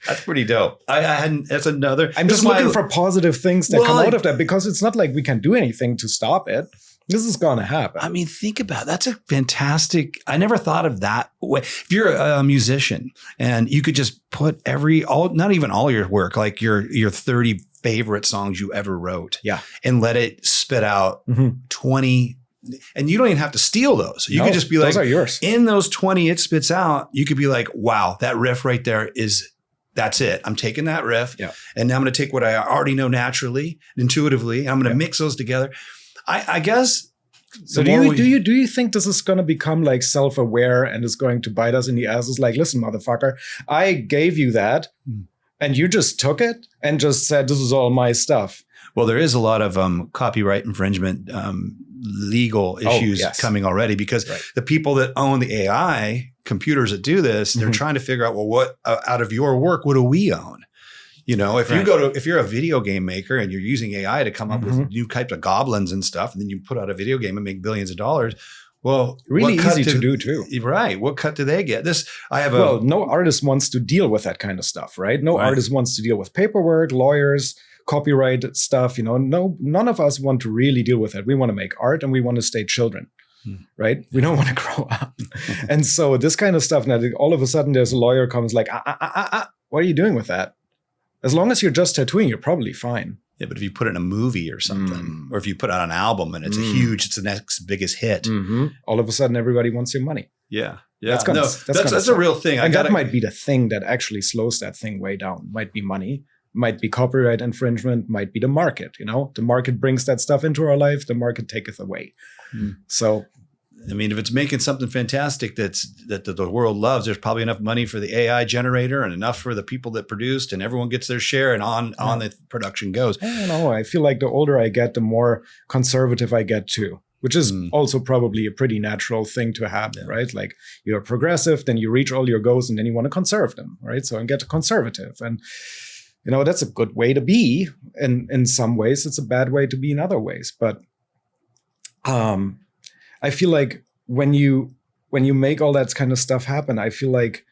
That's pretty dope. I hadn't. That's another. I'm just looking for positive things that come out of that, because it's not like we can do anything to stop it. This is going to happen. I mean, think about it. That's a fantastic. I never thought of that way. If you're a musician and you could just put not even all your work, like your 30 favorite songs you ever wrote, and let it spit out 20. And you don't even have to steal those. You could just be like, those are yours. In those 20 it spits out, you could be like, wow, that riff right there that's it. I'm taking that riff and now I'm going to take what I already know naturally, intuitively, and I'm going to mix those together. I guess. So do you think this is going to become like self-aware and is going to bite us in the asses? Like, listen, motherfucker, I gave you that and you just took it and just said, this is all my stuff. Well, there is a lot of copyright infringement, legal issues coming already because the people that own the AI computers that do this, they're trying to figure out, well, what out of your work, what do we own? You know, if you're a video game maker and you're using AI to come up with new types of goblins and stuff, and then you put out a video game and make billions of dollars, well, really easy to do too. Right. What cut do they get? No artist wants to deal with that kind of stuff, right? No artist wants to deal with paperwork, lawyers, copyright stuff. You know, none of us want to really deal with it. We want to make art and we want to stay children. Right? We don't want to grow up. And so this kind of stuff, now all of a sudden there's a lawyer comes like, what are you doing with that? As long as you're just tattooing, you're probably fine. Yeah, but if you put it in a movie or something, or if you put out an album and it's it's the next biggest hit, all of a sudden everybody wants your money. Yeah. That's a real thing. And that might be the thing that actually slows that thing way down. Might be money, might be copyright infringement, might be the market. You know, the market brings that stuff into our life, the market taketh away. So, I mean, if it's making something fantastic that the world loves, there's probably enough money for the AI generator and enough for the people that produced, and everyone gets their share, and on the production goes. I don't know. I feel like the older I get, the more conservative I get too, which is also probably a pretty natural thing to happen, right? Like you're progressive, then you reach all your goals, and then you want to conserve them, right? So and get conservative, and you know that's a good way to be. In some ways, it's a bad way to be in other ways, but. I feel like when you make all that kind of stuff happen, I feel like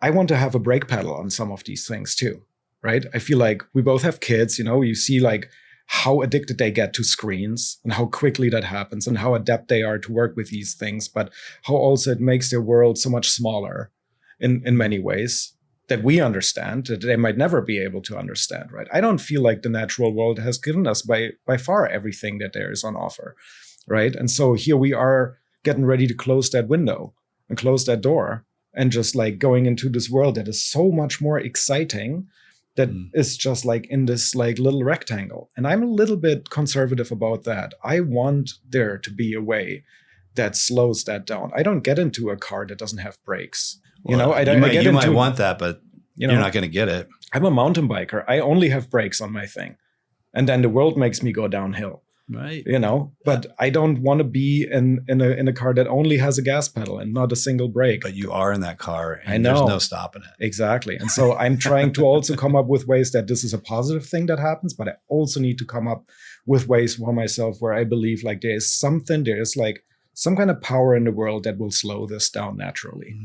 I want to have a brake pedal on some of these things too, right? I feel like we both have kids, you know, you see like how addicted they get to screens and how quickly that happens and how adept they are to work with these things, but how also it makes their world so much smaller in many ways that we understand that they might never be able to understand, right? I don't feel like the natural world has given us by far everything that there is on offer. Right. And so here we are getting ready to close that window and close that door and just like going into this world that is so much more exciting that is just like in this like little rectangle. And I'm a little bit conservative about that. I want there to be a way that slows that down. I don't get into a car that doesn't have brakes. Well, you might want that, but you're not going to get it. I'm a mountain biker. I only have brakes on my thing. And then the world makes me go downhill. Right. You know, but I don't want to be in a car that only has a gas pedal and not a single brake. But you are in that car and I know. There's no stopping it. Exactly. And so I'm trying to also come up with ways that this is a positive thing that happens, but I also need to come up with ways for myself where I believe like there is like some kind of power in the world that will slow this down naturally.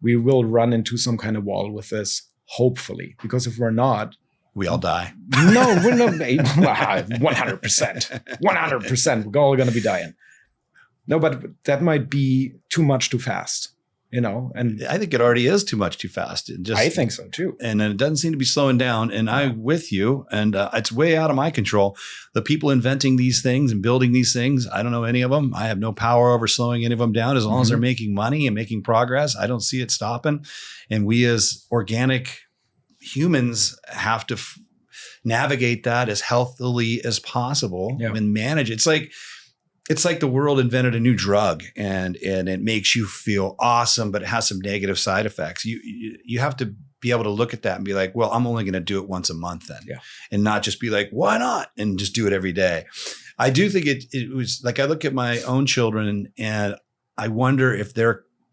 We will run into some kind of wall with this, hopefully, because if we're not, we all die. No, we're not 100%. 100%. We're all going to be dying. No, but that might be too much too fast, you know? And I think it already is too much too fast. I think so too. And it doesn't seem to be slowing down. And I'm with you. And it's way out of my control. The people inventing these things and building these things, I don't know any of them. I have no power over slowing any of them down. As long as they're making money and making progress, I don't see it stopping. And we as organic humans have to navigate that as healthily as possible and manage. It's like the world invented a new drug and it makes you feel awesome, but it has some negative side effects. You have to be able to look at that and be like, well, I'm only going to do it once a month then, and not just be like, why not? And just do it every day. I do think it was like, I look at my own children and I wonder if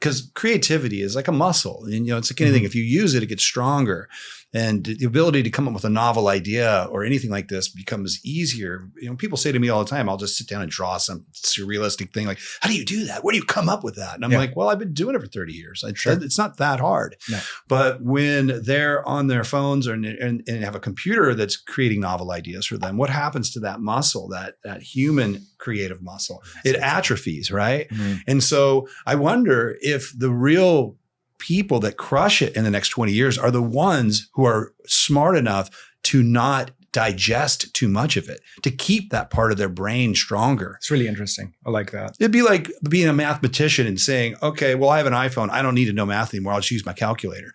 because creativity is like a muscle, and it's like anything. If you use it, it gets stronger, and the ability to come up with a novel idea or anything like this becomes easier. People say to me all the time, I'll just sit down and draw some surrealistic thing. Like, how do you do that? Where do you come up with that? And I'm like, well, I've been doing it for 30 years. It's not that hard. No. But when they're on their phones and have a computer that's creating novel ideas for them, what happens to that muscle, that human creative muscle? It atrophies, right? Mm-hmm. And so I wonder if the real people that crush it in the next 20 years are the ones who are smart enough to not digest too much of it, to keep that part of their brain stronger. It's really interesting. I like that. It'd be like being a mathematician and saying, okay, well, I have an iPhone. I don't need to know math anymore. I'll just use my calculator.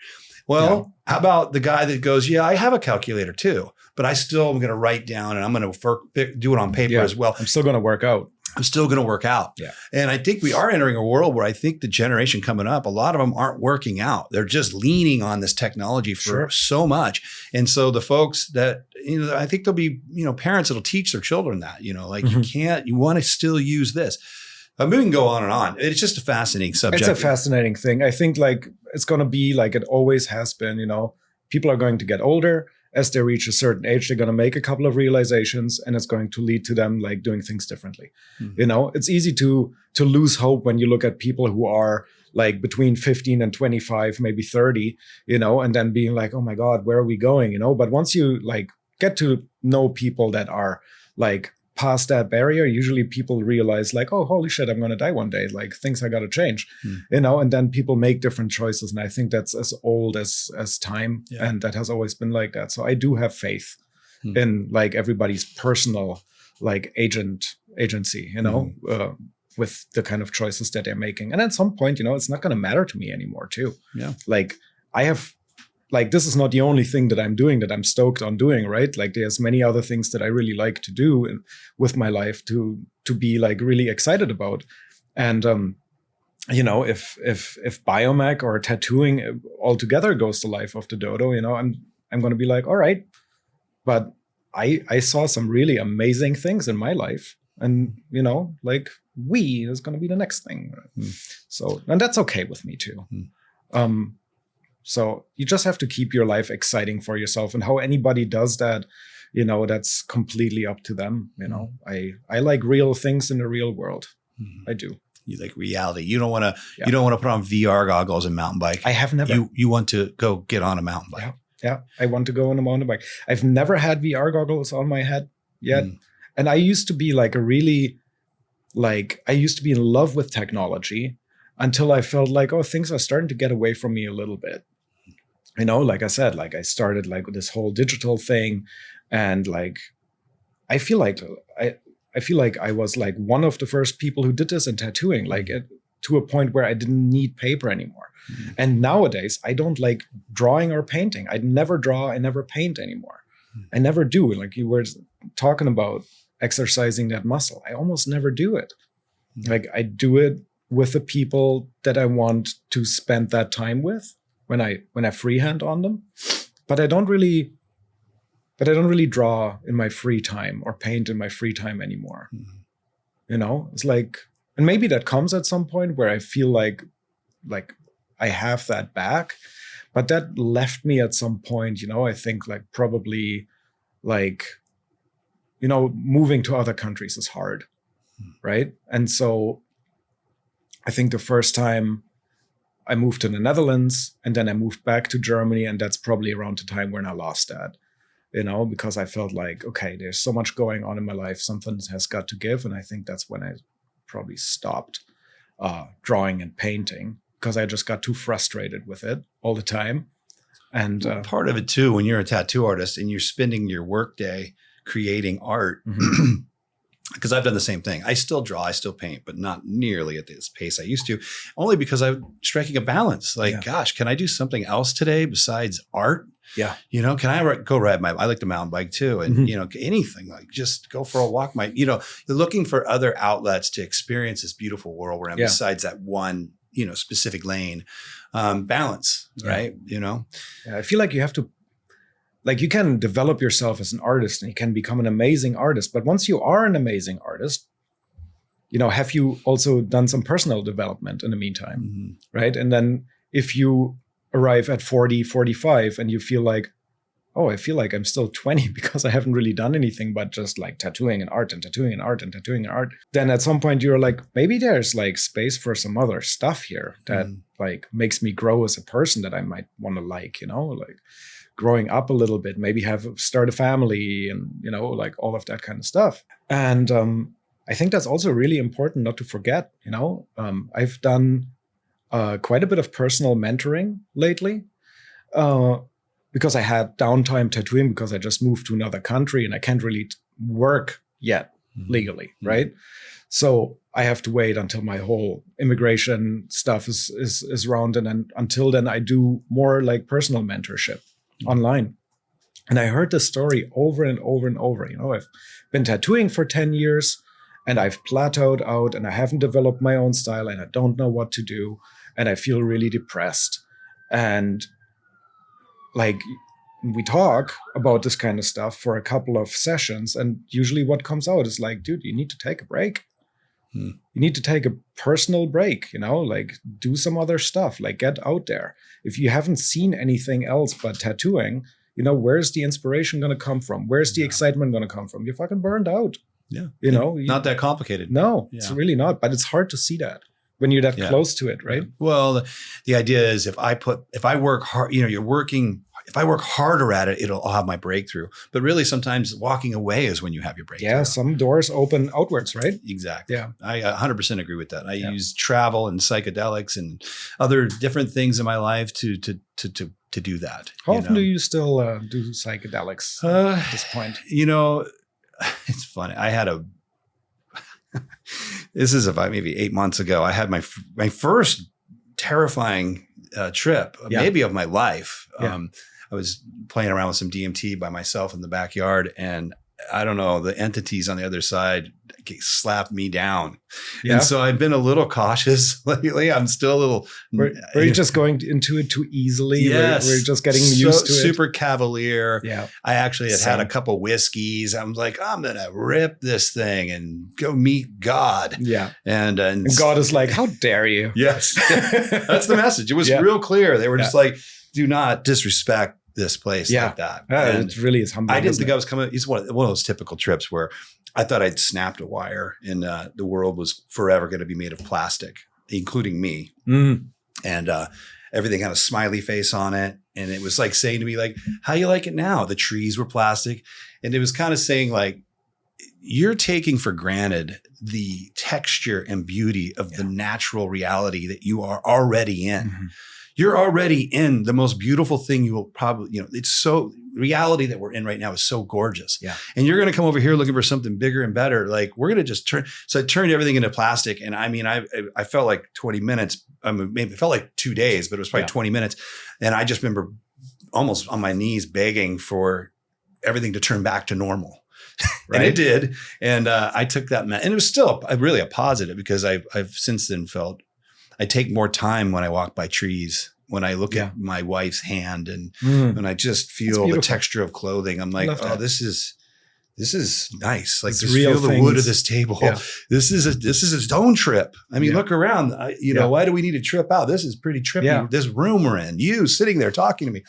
Well, how about the guy that goes, yeah, I have a calculator too, but I still am going to write down and I'm going to do it on paper as well. I'm still going to work out. I'm still going to work out. Yeah. And I think we are entering a world where I think the generation coming up, a lot of them aren't working out. They're just leaning on this technology for so much. And so the folks that, I think there'll be, parents that'll teach their children that, you want to still use this. I mean, we can go on and on. It's just a fascinating subject. It's a fascinating thing. I think it's going to be like it always has been, people are going to get older. As they reach a certain age, they're going to make a couple of realizations and it's going to lead to them like doing things differently. Mm-hmm. It's easy to lose hope when you look at people who are like between 15 and 25, maybe 30, and then being like, oh my God, where are we going? But once you like get to know people that are like past that barrier, usually people realize like, oh, holy shit, I'm going to die one day. Like things I got to change, and then people make different choices. And I think that's as old as time. Yeah. And that has always been like that. So I do have faith in like everybody's personal like agency, with the kind of choices that they're making. And at some point, it's not going to matter to me anymore too. Yeah. Like I have, like, this is not the only thing that I'm doing that I'm stoked on doing, right? Like there's many other things that I really like to do with my life to be like really excited about. And, if Biomech or tattooing altogether goes the life of the dodo, I'm going to be like, all right, but I saw some really amazing things in my life. And, like we is going to be the next thing. So, and that's okay with me too. So you just have to keep your life exciting for yourself, and how anybody does that, that's completely up to them. I like real things in the real world. I do. You like reality. You don't want to. Yeah. You don't want to put on VR goggles and mountain bike. I have never. You want to go get on a mountain bike. Yeah. I want to go on a mountain bike. I've never had VR goggles on my head yet, and I used to be like I used to be in love with technology until I felt like, oh, things are starting to get away from me a little bit. Like I said, like I started like this whole digital thing, and like I feel like I was like one of the first people who did this in tattooing, to a point where I didn't need paper anymore. And nowadays I don't like drawing or painting. I never draw, I never paint anymore. I never do. Like you were talking about exercising that muscle. I almost never do it. Like I do it with the people that I want to spend that time with when I freehand on them, but I don't really draw in my free time or paint in my free time anymore. It's like, and maybe that comes at some point where I feel like I have that back, but that left me at some point, I think like probably like, moving to other countries is hard. Right. And so I think the first time I moved to the Netherlands and then I moved back to Germany, and that's probably around the time when I lost that, because I felt like, okay, there's so much going on in my life. Something has got to give. And I think that's when I probably stopped drawing and painting, because I just got too frustrated with it all the time. And part of it too, when you're a tattoo artist and you're spending your workday creating art, because I've done the same thing. I still draw, I still paint, but not nearly at this pace I used to, only because I'm striking a balance. Like, gosh, can I do something else today besides art? Yeah. Can I go ride I like the mountain bike too. And, anything, like just go for a walk. You're looking for other outlets to experience this beautiful world we're in besides that one, specific lane. Balance, right? Yeah, I feel like you have to, like you can develop yourself as an artist and you can become an amazing artist. But once you are an amazing artist, have you also done some personal development in the meantime, right? And then if you arrive at 40, 45 and you feel like, oh, I feel like I'm still 20 because I haven't really done anything but just like tattooing and art and tattooing and art and tattooing and art. Then at some point you're like, maybe there's like space for some other stuff here that like makes me grow as a person that I might want to like growing up a little bit, maybe start a family and, like all of that kind of stuff. And I think that's also really important not to forget, I've done quite a bit of personal mentoring lately. Because I had downtime tattooing because I just moved to another country and I can't really work yet legally, right? So I have to wait until my whole immigration stuff is round. And then until then I do more like personal mentorship online. And I heard this story over and over and over. I've been tattooing for 10 years and I've plateaued out and I haven't developed my own style and I don't know what to do. And I feel really depressed. And like we talk about this kind of stuff for a couple of sessions. And usually what comes out is like, dude, you need to take a break. You need to take a personal break, like do some other stuff, like get out there. If you haven't seen anything else but tattooing, where's the inspiration going to come from? Where's the excitement going to come from? You're fucking burned out. Yeah. Not that complicated. No, it's really not. But it's hard to see that when you're that close to it, right? Well, the idea is if I work hard, if I work harder at it, I'll have my breakthrough. But really sometimes walking away is when you have your breakthrough. Yeah, some doors open outwards, right? Exactly. Yeah. I 100% agree with that. I use travel and psychedelics and other different things in my life to do that. How often do you still do psychedelics at this point? It's funny. I had this is about maybe 8 months ago. I had my first terrifying trip, maybe of my life. I was playing around with some DMT by myself in the backyard, and I don't know, the entities on the other side slapped me down. Yeah. And so I've been a little cautious lately. I'm still a little. Were you just going into it too easily? Yes. We're just getting used to it. Super cavalier. Yeah. I actually had a couple whiskeys. I was like, I'm going to rip this thing and go meet God. Yeah. And God is like, how dare you? Yes. That's the message. It was real clear. They were just like, do not disrespect this place like that. It really is humbling. I didn't think I was coming. It's one of those typical trips where I thought I'd snapped a wire and the world was forever going to be made of plastic, including me. And everything had a smiley face on it. And it was like saying to me, like, how you like it now? The trees were plastic. And it was kind of saying like, you're taking for granted the texture and beauty of the natural reality that you are already in. You're already in the most beautiful thing you will probably, it's so reality that we're in right now is so gorgeous. Yeah. And you're going to come over here looking for something bigger and better. Like we're going to just turn. So I turned everything into plastic. And I mean, I felt like 20 minutes. I mean, maybe it felt like 2 days, but it was probably 20 minutes. And I just remember almost on my knees begging for everything to turn back to normal. Right. And it did. And I took that. And it was still really a positive because I've since then felt I take more time when I walk by trees, when I look at my wife's hand and when I just feel the texture of clothing. I'm like, oh, this is nice. Like just feel the wood of this table. Yeah. This is a stone trip. I mean, look around. Why do we need to trip out? This is pretty trippy. Yeah. This room we're in, you sitting there talking to me.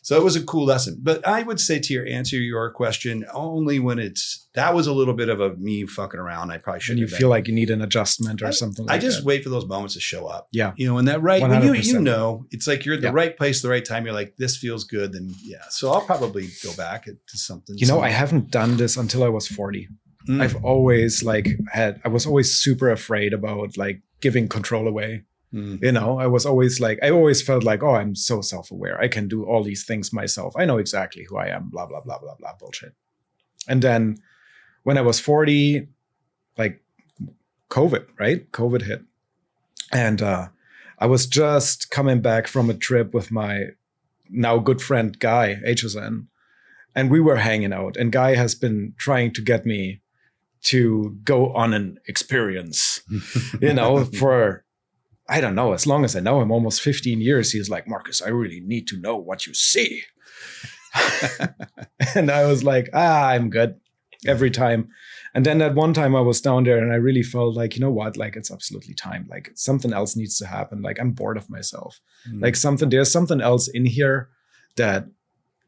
So it was a cool lesson. But I would say to answer your question, only when that was a little bit of a me fucking around. I probably shouldn't. And you feel like you need an adjustment or something like that. I just wait for those moments to show up. Yeah. And that right, when it's like you're at the right place, the right time. You're like, this feels good. Then so I'll probably go back to something. I haven't done this until I was 40. I've always I was always super afraid about like giving control away. I was always like, I always felt like, oh, I'm so self-aware. I can do all these things myself. I know exactly who I am, blah, blah, blah, blah, blah, bullshit. And then when I was 40, like COVID, right? COVID hit. And I was just coming back from a trip with my now good friend, Guy, Atchison. And we were hanging out. And Guy has been trying to get me to go on an experience, for... I don't know, as long as I know him, almost 15 years, he's like, Marcus, I really need to know what you see. And I was like, I'm good. every time. And then at one time I was down there and I really felt like, you know what, like it's absolutely time. Like something else needs to happen. Like I'm bored of myself. Like there's something else in here that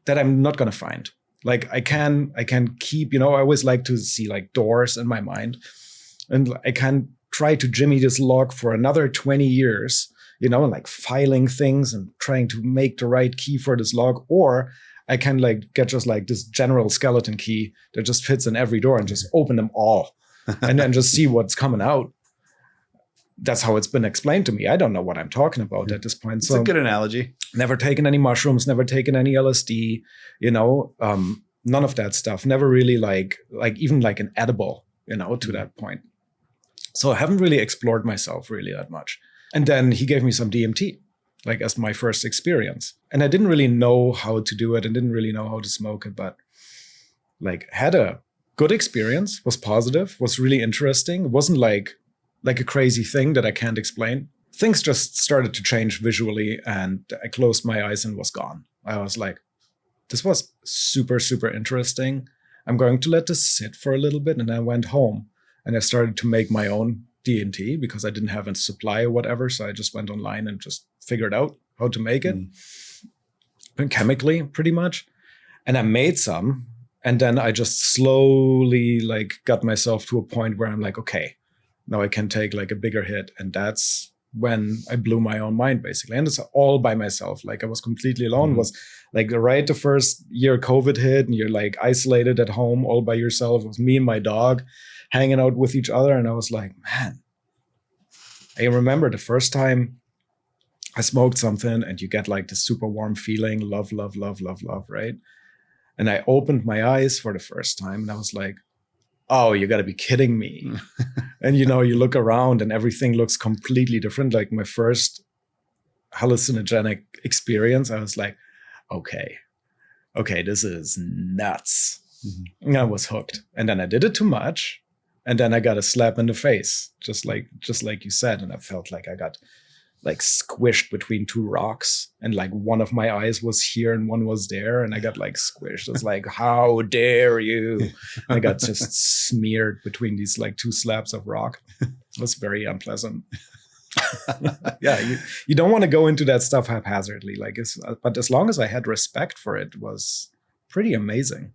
I'm not going to find. Like I can keep, I always like to see like doors in my mind, and I can try to jimmy this lock for another 20 years, like filing things and trying to make the right key for this lock. Or I can like get just like this general skeleton key that just fits in every door and just open them all and then just see what's coming out. That's how it's been explained to me. I don't know what I'm talking about at this point. It's a good analogy. Never taken any mushrooms, never taken any LSD, none of that stuff. Never really like even like an edible, to that point. So I haven't really explored myself really that much. And then he gave me some DMT, like as my first experience. And I didn't really know how to do it and didn't really know how to smoke it, but like had a good experience, was positive, was really interesting. It wasn't like a crazy thing that I can't explain. Things just started to change visually and I closed my eyes and was gone. I was like, this was super, super interesting. I'm going to let this sit for a little bit. And I went home and I started to make my own DMT because I didn't have a supply or whatever. So I just went online and just figured out how to make it. And chemically, pretty much. And I made some. And then I just slowly like got myself to a point where I'm like, okay, now I can take like a bigger hit. And that's when I blew my own mind, basically. And it's all by myself. Like I was completely alone. Was like right the first year COVID hit and you're like isolated at home all by yourself. It was me and my dog hanging out with each other. And I was like, man, I remember the first time I smoked something and you get like this super warm feeling, love, love, love, love, love, right? And I opened my eyes for the first time and I was like, oh, you got to be kidding me. And, you look around and everything looks completely different. Like my first hallucinogenic experience, I was like, okay, this is nuts. And I was hooked. And then I did it too much. And then I got a slap in the face, just like you said. And I felt like I got like squished between two rocks and like one of my eyes was here and one was there. And I got like squished. It's like, how dare you? I got just smeared between these like two slabs of rock. It was very unpleasant. Yeah, you don't want to go into that stuff haphazardly. But as long as I had respect for it, was pretty amazing.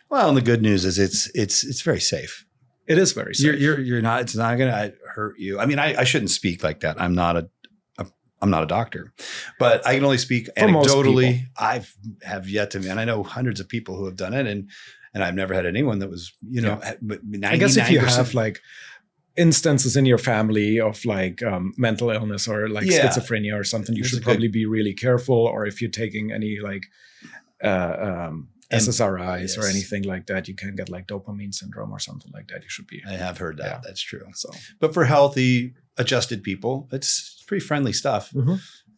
Well, and the good news is it's very safe. It is very safe. You're not. It's not going to hurt you. I mean, I shouldn't speak like that. I'm not a doctor, but I can only speak anecdotally. I have yet to, and I know hundreds of people who have done it, and I've never had anyone that was, I guess if you have like instances in your family of like mental illness or like schizophrenia or something, you should probably be really careful. Or if you're taking any like SSRIs or anything like that, you can get like dopamine syndrome or something like that. You should be. I have heard that. Yeah. That's true. So, but for healthy, adjusted people, it's pretty friendly stuff.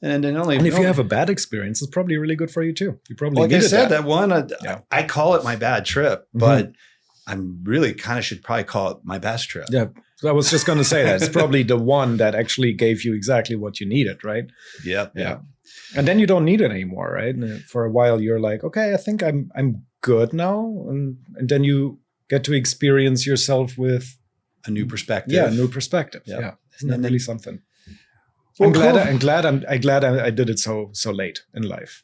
And if you have a bad experience, it's probably really good for you too. You probably like I said, that one. I call it my bad trip, but I'm really kind of should probably call it my best trip. Yeah. So I was just going to say that it's probably the one that actually gave you exactly what you needed, right? Yeah. And then you don't need it anymore, right? And for a while, you're like, okay, I think I'm good now, and then you get to experience yourself with a new perspective. Yeah, a new perspective. Yeah, isn't that really something? Well, I'm glad I did it so late in life.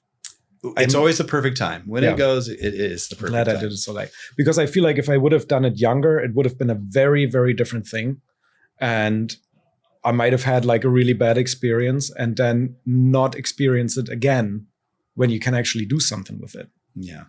It's always the perfect time. When it goes, it is the perfect time. I did it so late because I feel like if I would have done it younger, it would have been a very, very different thing, and I might have had like a really bad experience and then not experience it again when you can actually do something with it. Yeah.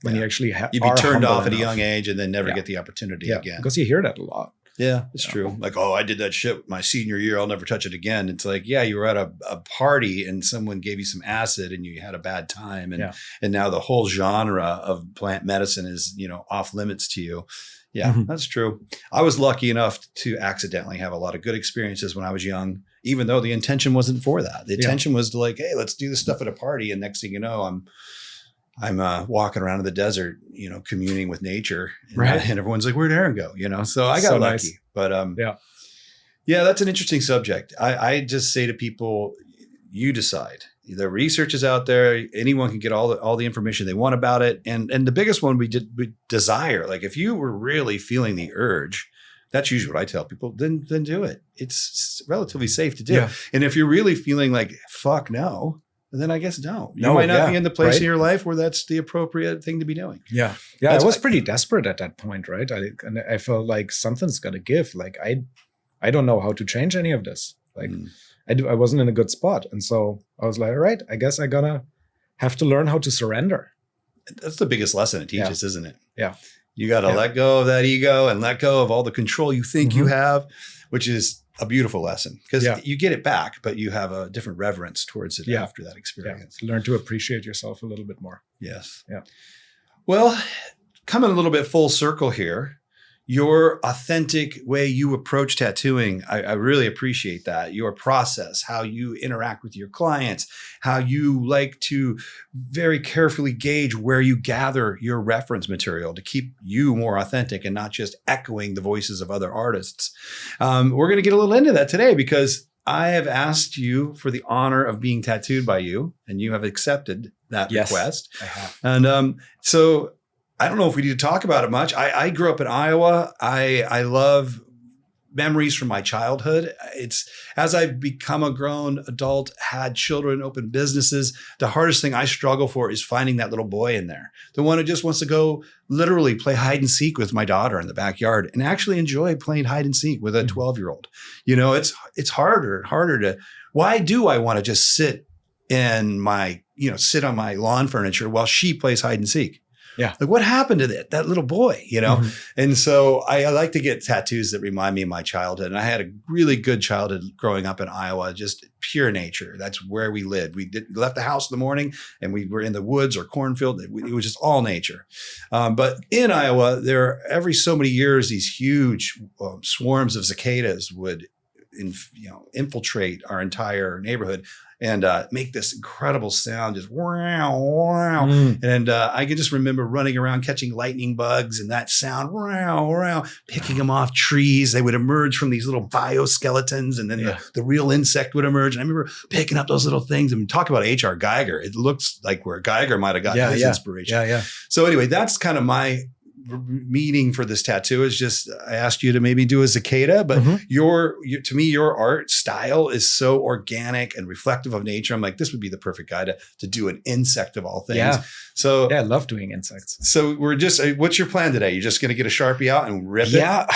When you actually you'd be turned off at a young age and then never get the opportunity again. Because you hear that a lot. Yeah, it's true. Like, oh, I did that shit my senior year. I'll never touch it again. It's like, yeah, you were at a party and someone gave you some acid and you had a bad time. And now the whole genre of plant medicine is, off limits to you. Yeah, that's true. I was lucky enough to accidentally have a lot of good experiences when I was young, even though the intention wasn't for that. The intention was to like, hey, let's do this stuff at a party. And next thing you know, I'm walking around in the desert, communing with nature. And everyone's like, where'd Aaron go? So I got lucky. Nice. But yeah, that's an interesting subject. I just say to people, you decide. The research is out there. Anyone can get all the information they want about it. And the biggest one we desire. Like if you were really feeling the urge, that's usually what I tell people, then do it. It's relatively safe to do. Yeah. And if you're really feeling like, fuck no, then I guess don't. You might not be in the place in your life where that's the appropriate thing to be doing. Yeah. Yeah. I was pretty desperate at that point, right? I felt like something's got to give. Like I don't know how to change any of this. Like I wasn't in a good spot. And so I was like, all right, I guess I gotta have to learn how to surrender. That's the biggest lesson it teaches, isn't it? Yeah. You got to let go of that ego and let go of all the control you think you have, which is a beautiful lesson because you get it back, but you have a different reverence towards it after that experience. Learn to appreciate yourself a little bit more. Yes. Yeah. Well, coming a little bit full circle here, your authentic way you approach tattooing, I really appreciate that. Your process, how you interact with your clients, how you like to very carefully gauge where you gather your reference material to keep you more authentic and not just echoing the voices of other artists. We're going to get a little into that today because I have asked you for the honor of being tattooed by you, and you have accepted that request. I have. And so I don't know if we need to talk about it much. I grew up in Iowa. I love memories from my childhood. It's as I've become a grown adult, had children, opened businesses, the hardest thing I struggle for is finding that little boy in there. The one who just wants to go literally play hide and seek with my daughter in the backyard and actually enjoy playing hide and seek with a 12-year-old. You know, it's harder to, why do I want to just sit on my lawn furniture while she plays hide and seek? Yeah. Like what happened to that little boy, you know? And so I like to get tattoos that remind me of my childhood. And I had a really good childhood growing up in Iowa, just pure nature. That's where we lived. We left the house in the morning and we were in the woods or cornfield. It was just all nature. But in Iowa, there are every so many years, these huge swarms of cicadas would infiltrate our entire neighborhood and make this incredible sound, just wow, wow. And I can just remember running around catching lightning bugs and that sound, wow, wow, picking them off trees. They would emerge from these little bioskeletons and then the real insect would emerge. And I remember picking up those little things and talk about H.R. Geiger. It looks like where Geiger might have gotten his inspiration. Yeah. So anyway, that's kind of my meaning for this tattoo is just, I asked you to maybe do a cicada, but to me, your art style is so organic and reflective of nature. I'm like, this would be the perfect guy to do an insect of all things. Yeah. So I love doing insects. So we're just, what's your plan today? You're just going to get a Sharpie out and rip it? Yeah.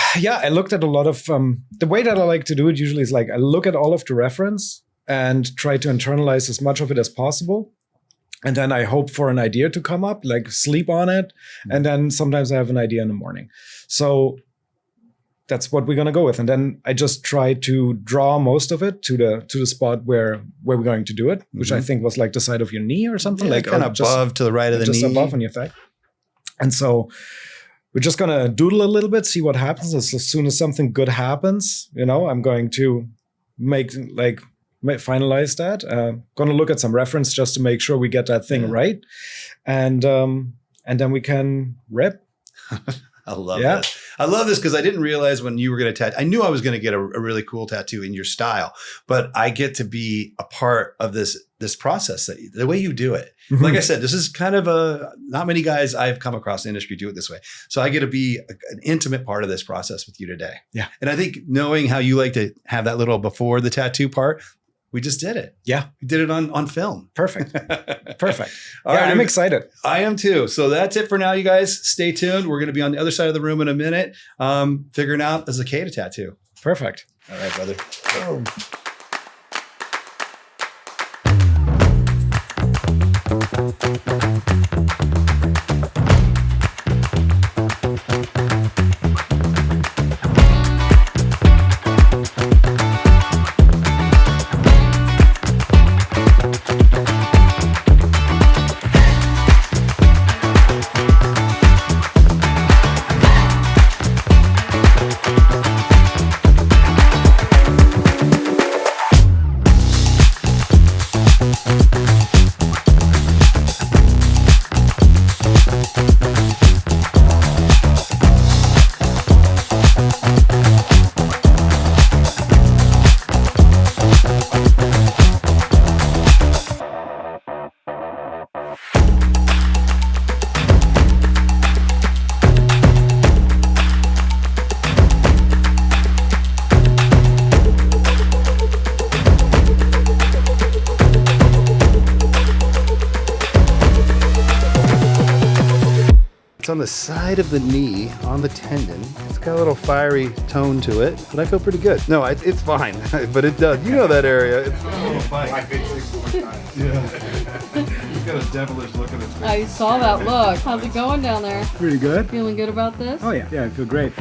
I looked at a lot of, the way that I like to do it usually is like, I look at all of the reference and try to internalize as much of it as possible. And then I hope for an idea to come up, like sleep on it. And then sometimes I have an idea in the morning. So that's what we're going to go with. And then I just try to draw most of it to the spot where we're going to do it, which I think was like the side of your knee or something, like kind of above to the right of the knee. Just above on your thigh. And so we're just going to doodle a little bit, see what happens. As soon as something good happens, I'm going to finalize that. Going to look at some reference just to make sure we get that thing right, and then we can rip. I love this. I love this because I didn't realize when you were going to tattoo. I knew I was going to get a really cool tattoo in your style, but I get to be a part of this process, the way you do it. Like I said, this is kind of not many guys I've come across in the industry do it this way. So I get to be an intimate part of this process with you today. Yeah. And I think knowing how you like to have that little before the tattoo part, we just did it. Yeah. We did it on film. Perfect. Perfect. All right. I'm excited. I am too. So that's it for now, you guys. Stay tuned. We're going to be on the other side of the room in a minute, figuring out a cicada tattoo. Perfect. All right, brother. Oh. It's on the side of the knee, on the tendon. It's got a little fiery tone to it, but I feel pretty good. No, it's fine, but it does. You know that area. It's a little bite. I hit 6 more times. Yeah. He's got a devilish look on his face. I saw that look. How's it going down there? Pretty good. Feeling good about this? Oh yeah, I feel great.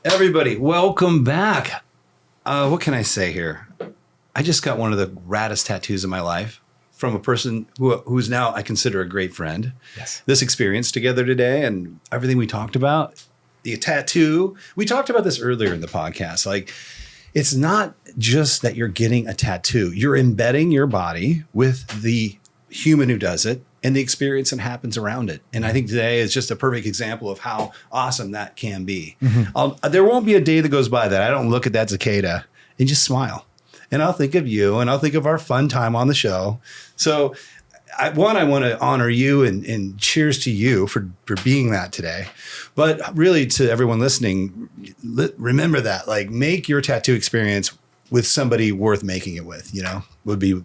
Everybody, welcome back. What can I say here? I just got one of the raddest tattoos of my life from a person who's now I consider a great friend. Yes. This experience together today and everything we talked about, the tattoo. We talked about this earlier in the podcast. Like, it's not just that you're getting a tattoo. You're embedding your body with the human who does it and the experience that happens around it. And I think today is just a perfect example of how awesome that can be. Mm-hmm. There won't be a day that goes by that I don't look at that cicada and just smile. And I'll think of you and I'll think of our fun time on the show. So I want to honor you and cheers to you for being that today. But really to everyone listening, remember that, like, make your tattoo experience with somebody worth making it with, would be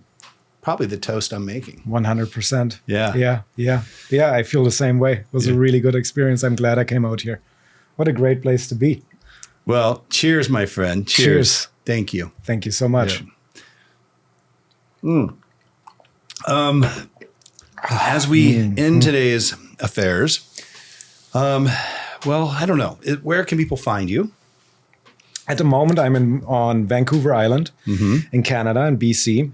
probably the toast I'm making. 100%. Yeah. Yeah, I feel the same way. It was a really good experience. I'm glad I came out here. What a great place to be. Well, cheers, my friend. Cheers. Thank you. Thank you so much. Yeah. As we end today's affairs, well, I don't know. Where can people find you? At the moment, I'm on Vancouver Island in Canada, in BC.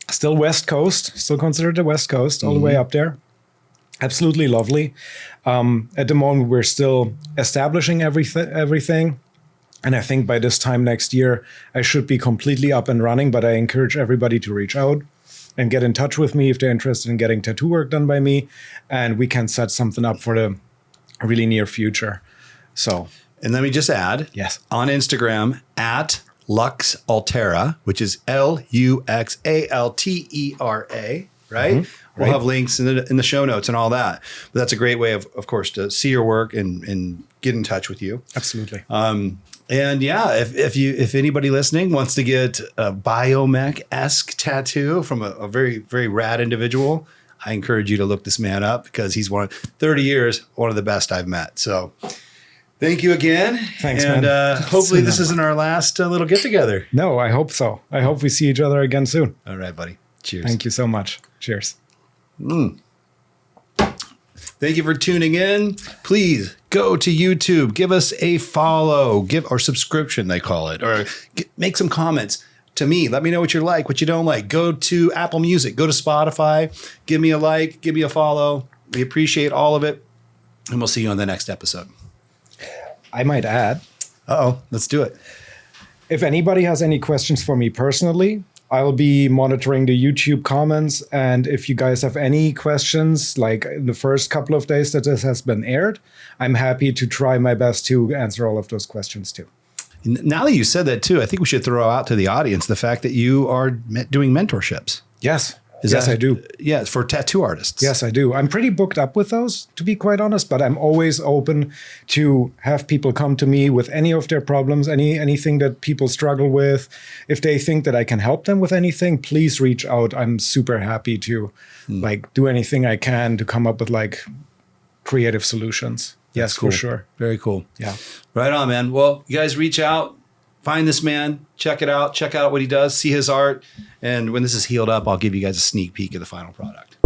Still West Coast, still considered the West Coast, all the way up there. Absolutely lovely. At the moment, we're still establishing everything. And I think by this time next year, I should be completely up and running. But I encourage everybody to reach out and get in touch with me if they're interested in getting tattoo work done by me. And we can set something up for the really near future. So, and let me just add, yes, on Instagram at Luxaltera, which is Luxaltera, right? Mm-hmm. We'll have links in the show notes and all that. But that's a great way of course, to see your work and get in touch with you. Absolutely. And yeah, if anybody listening wants to get a Biomech-esque tattoo from a very, very rad individual, I encourage you to look this man up because he's 30 years, one of the best I've met. So thank you again. Thanks, and, man. Hopefully this isn't our last little get together. No, I hope so. I hope we see each other again soon. All right, buddy. Cheers. Thank you so much. Cheers. Thank you for tuning in. Please go to YouTube, give us a follow, or subscription, they call it, or make some comments to me. Let me know what you like, what you don't like. Go to Apple Music, go to Spotify, give me a like, give me a follow. We appreciate all of it. And we'll see you on the next episode. I might add. Let's do it. If anybody has any questions for me personally, I'll be monitoring the YouTube comments. And if you guys have any questions, like in the first couple of days that this has been aired, I'm happy to try my best to answer all of those questions too. Now that you said that too, I think we should throw out to the audience the fact that you are doing mentorships. Yes. I do. Yeah, for tattoo artists. Yes, I do. I'm pretty booked up with those, to be quite honest, but I'm always open to have people come to me with any of their problems, anything that people struggle with. If they think that I can help them with anything, please reach out. I'm super happy to do anything I can to come up with creative solutions. Yes, cool. For sure. Very cool. Yeah. Right on, man. Well, you guys reach out. Find this man, check it out, check out what he does, see his art. And when this is healed up, I'll give you guys a sneak peek of the final product.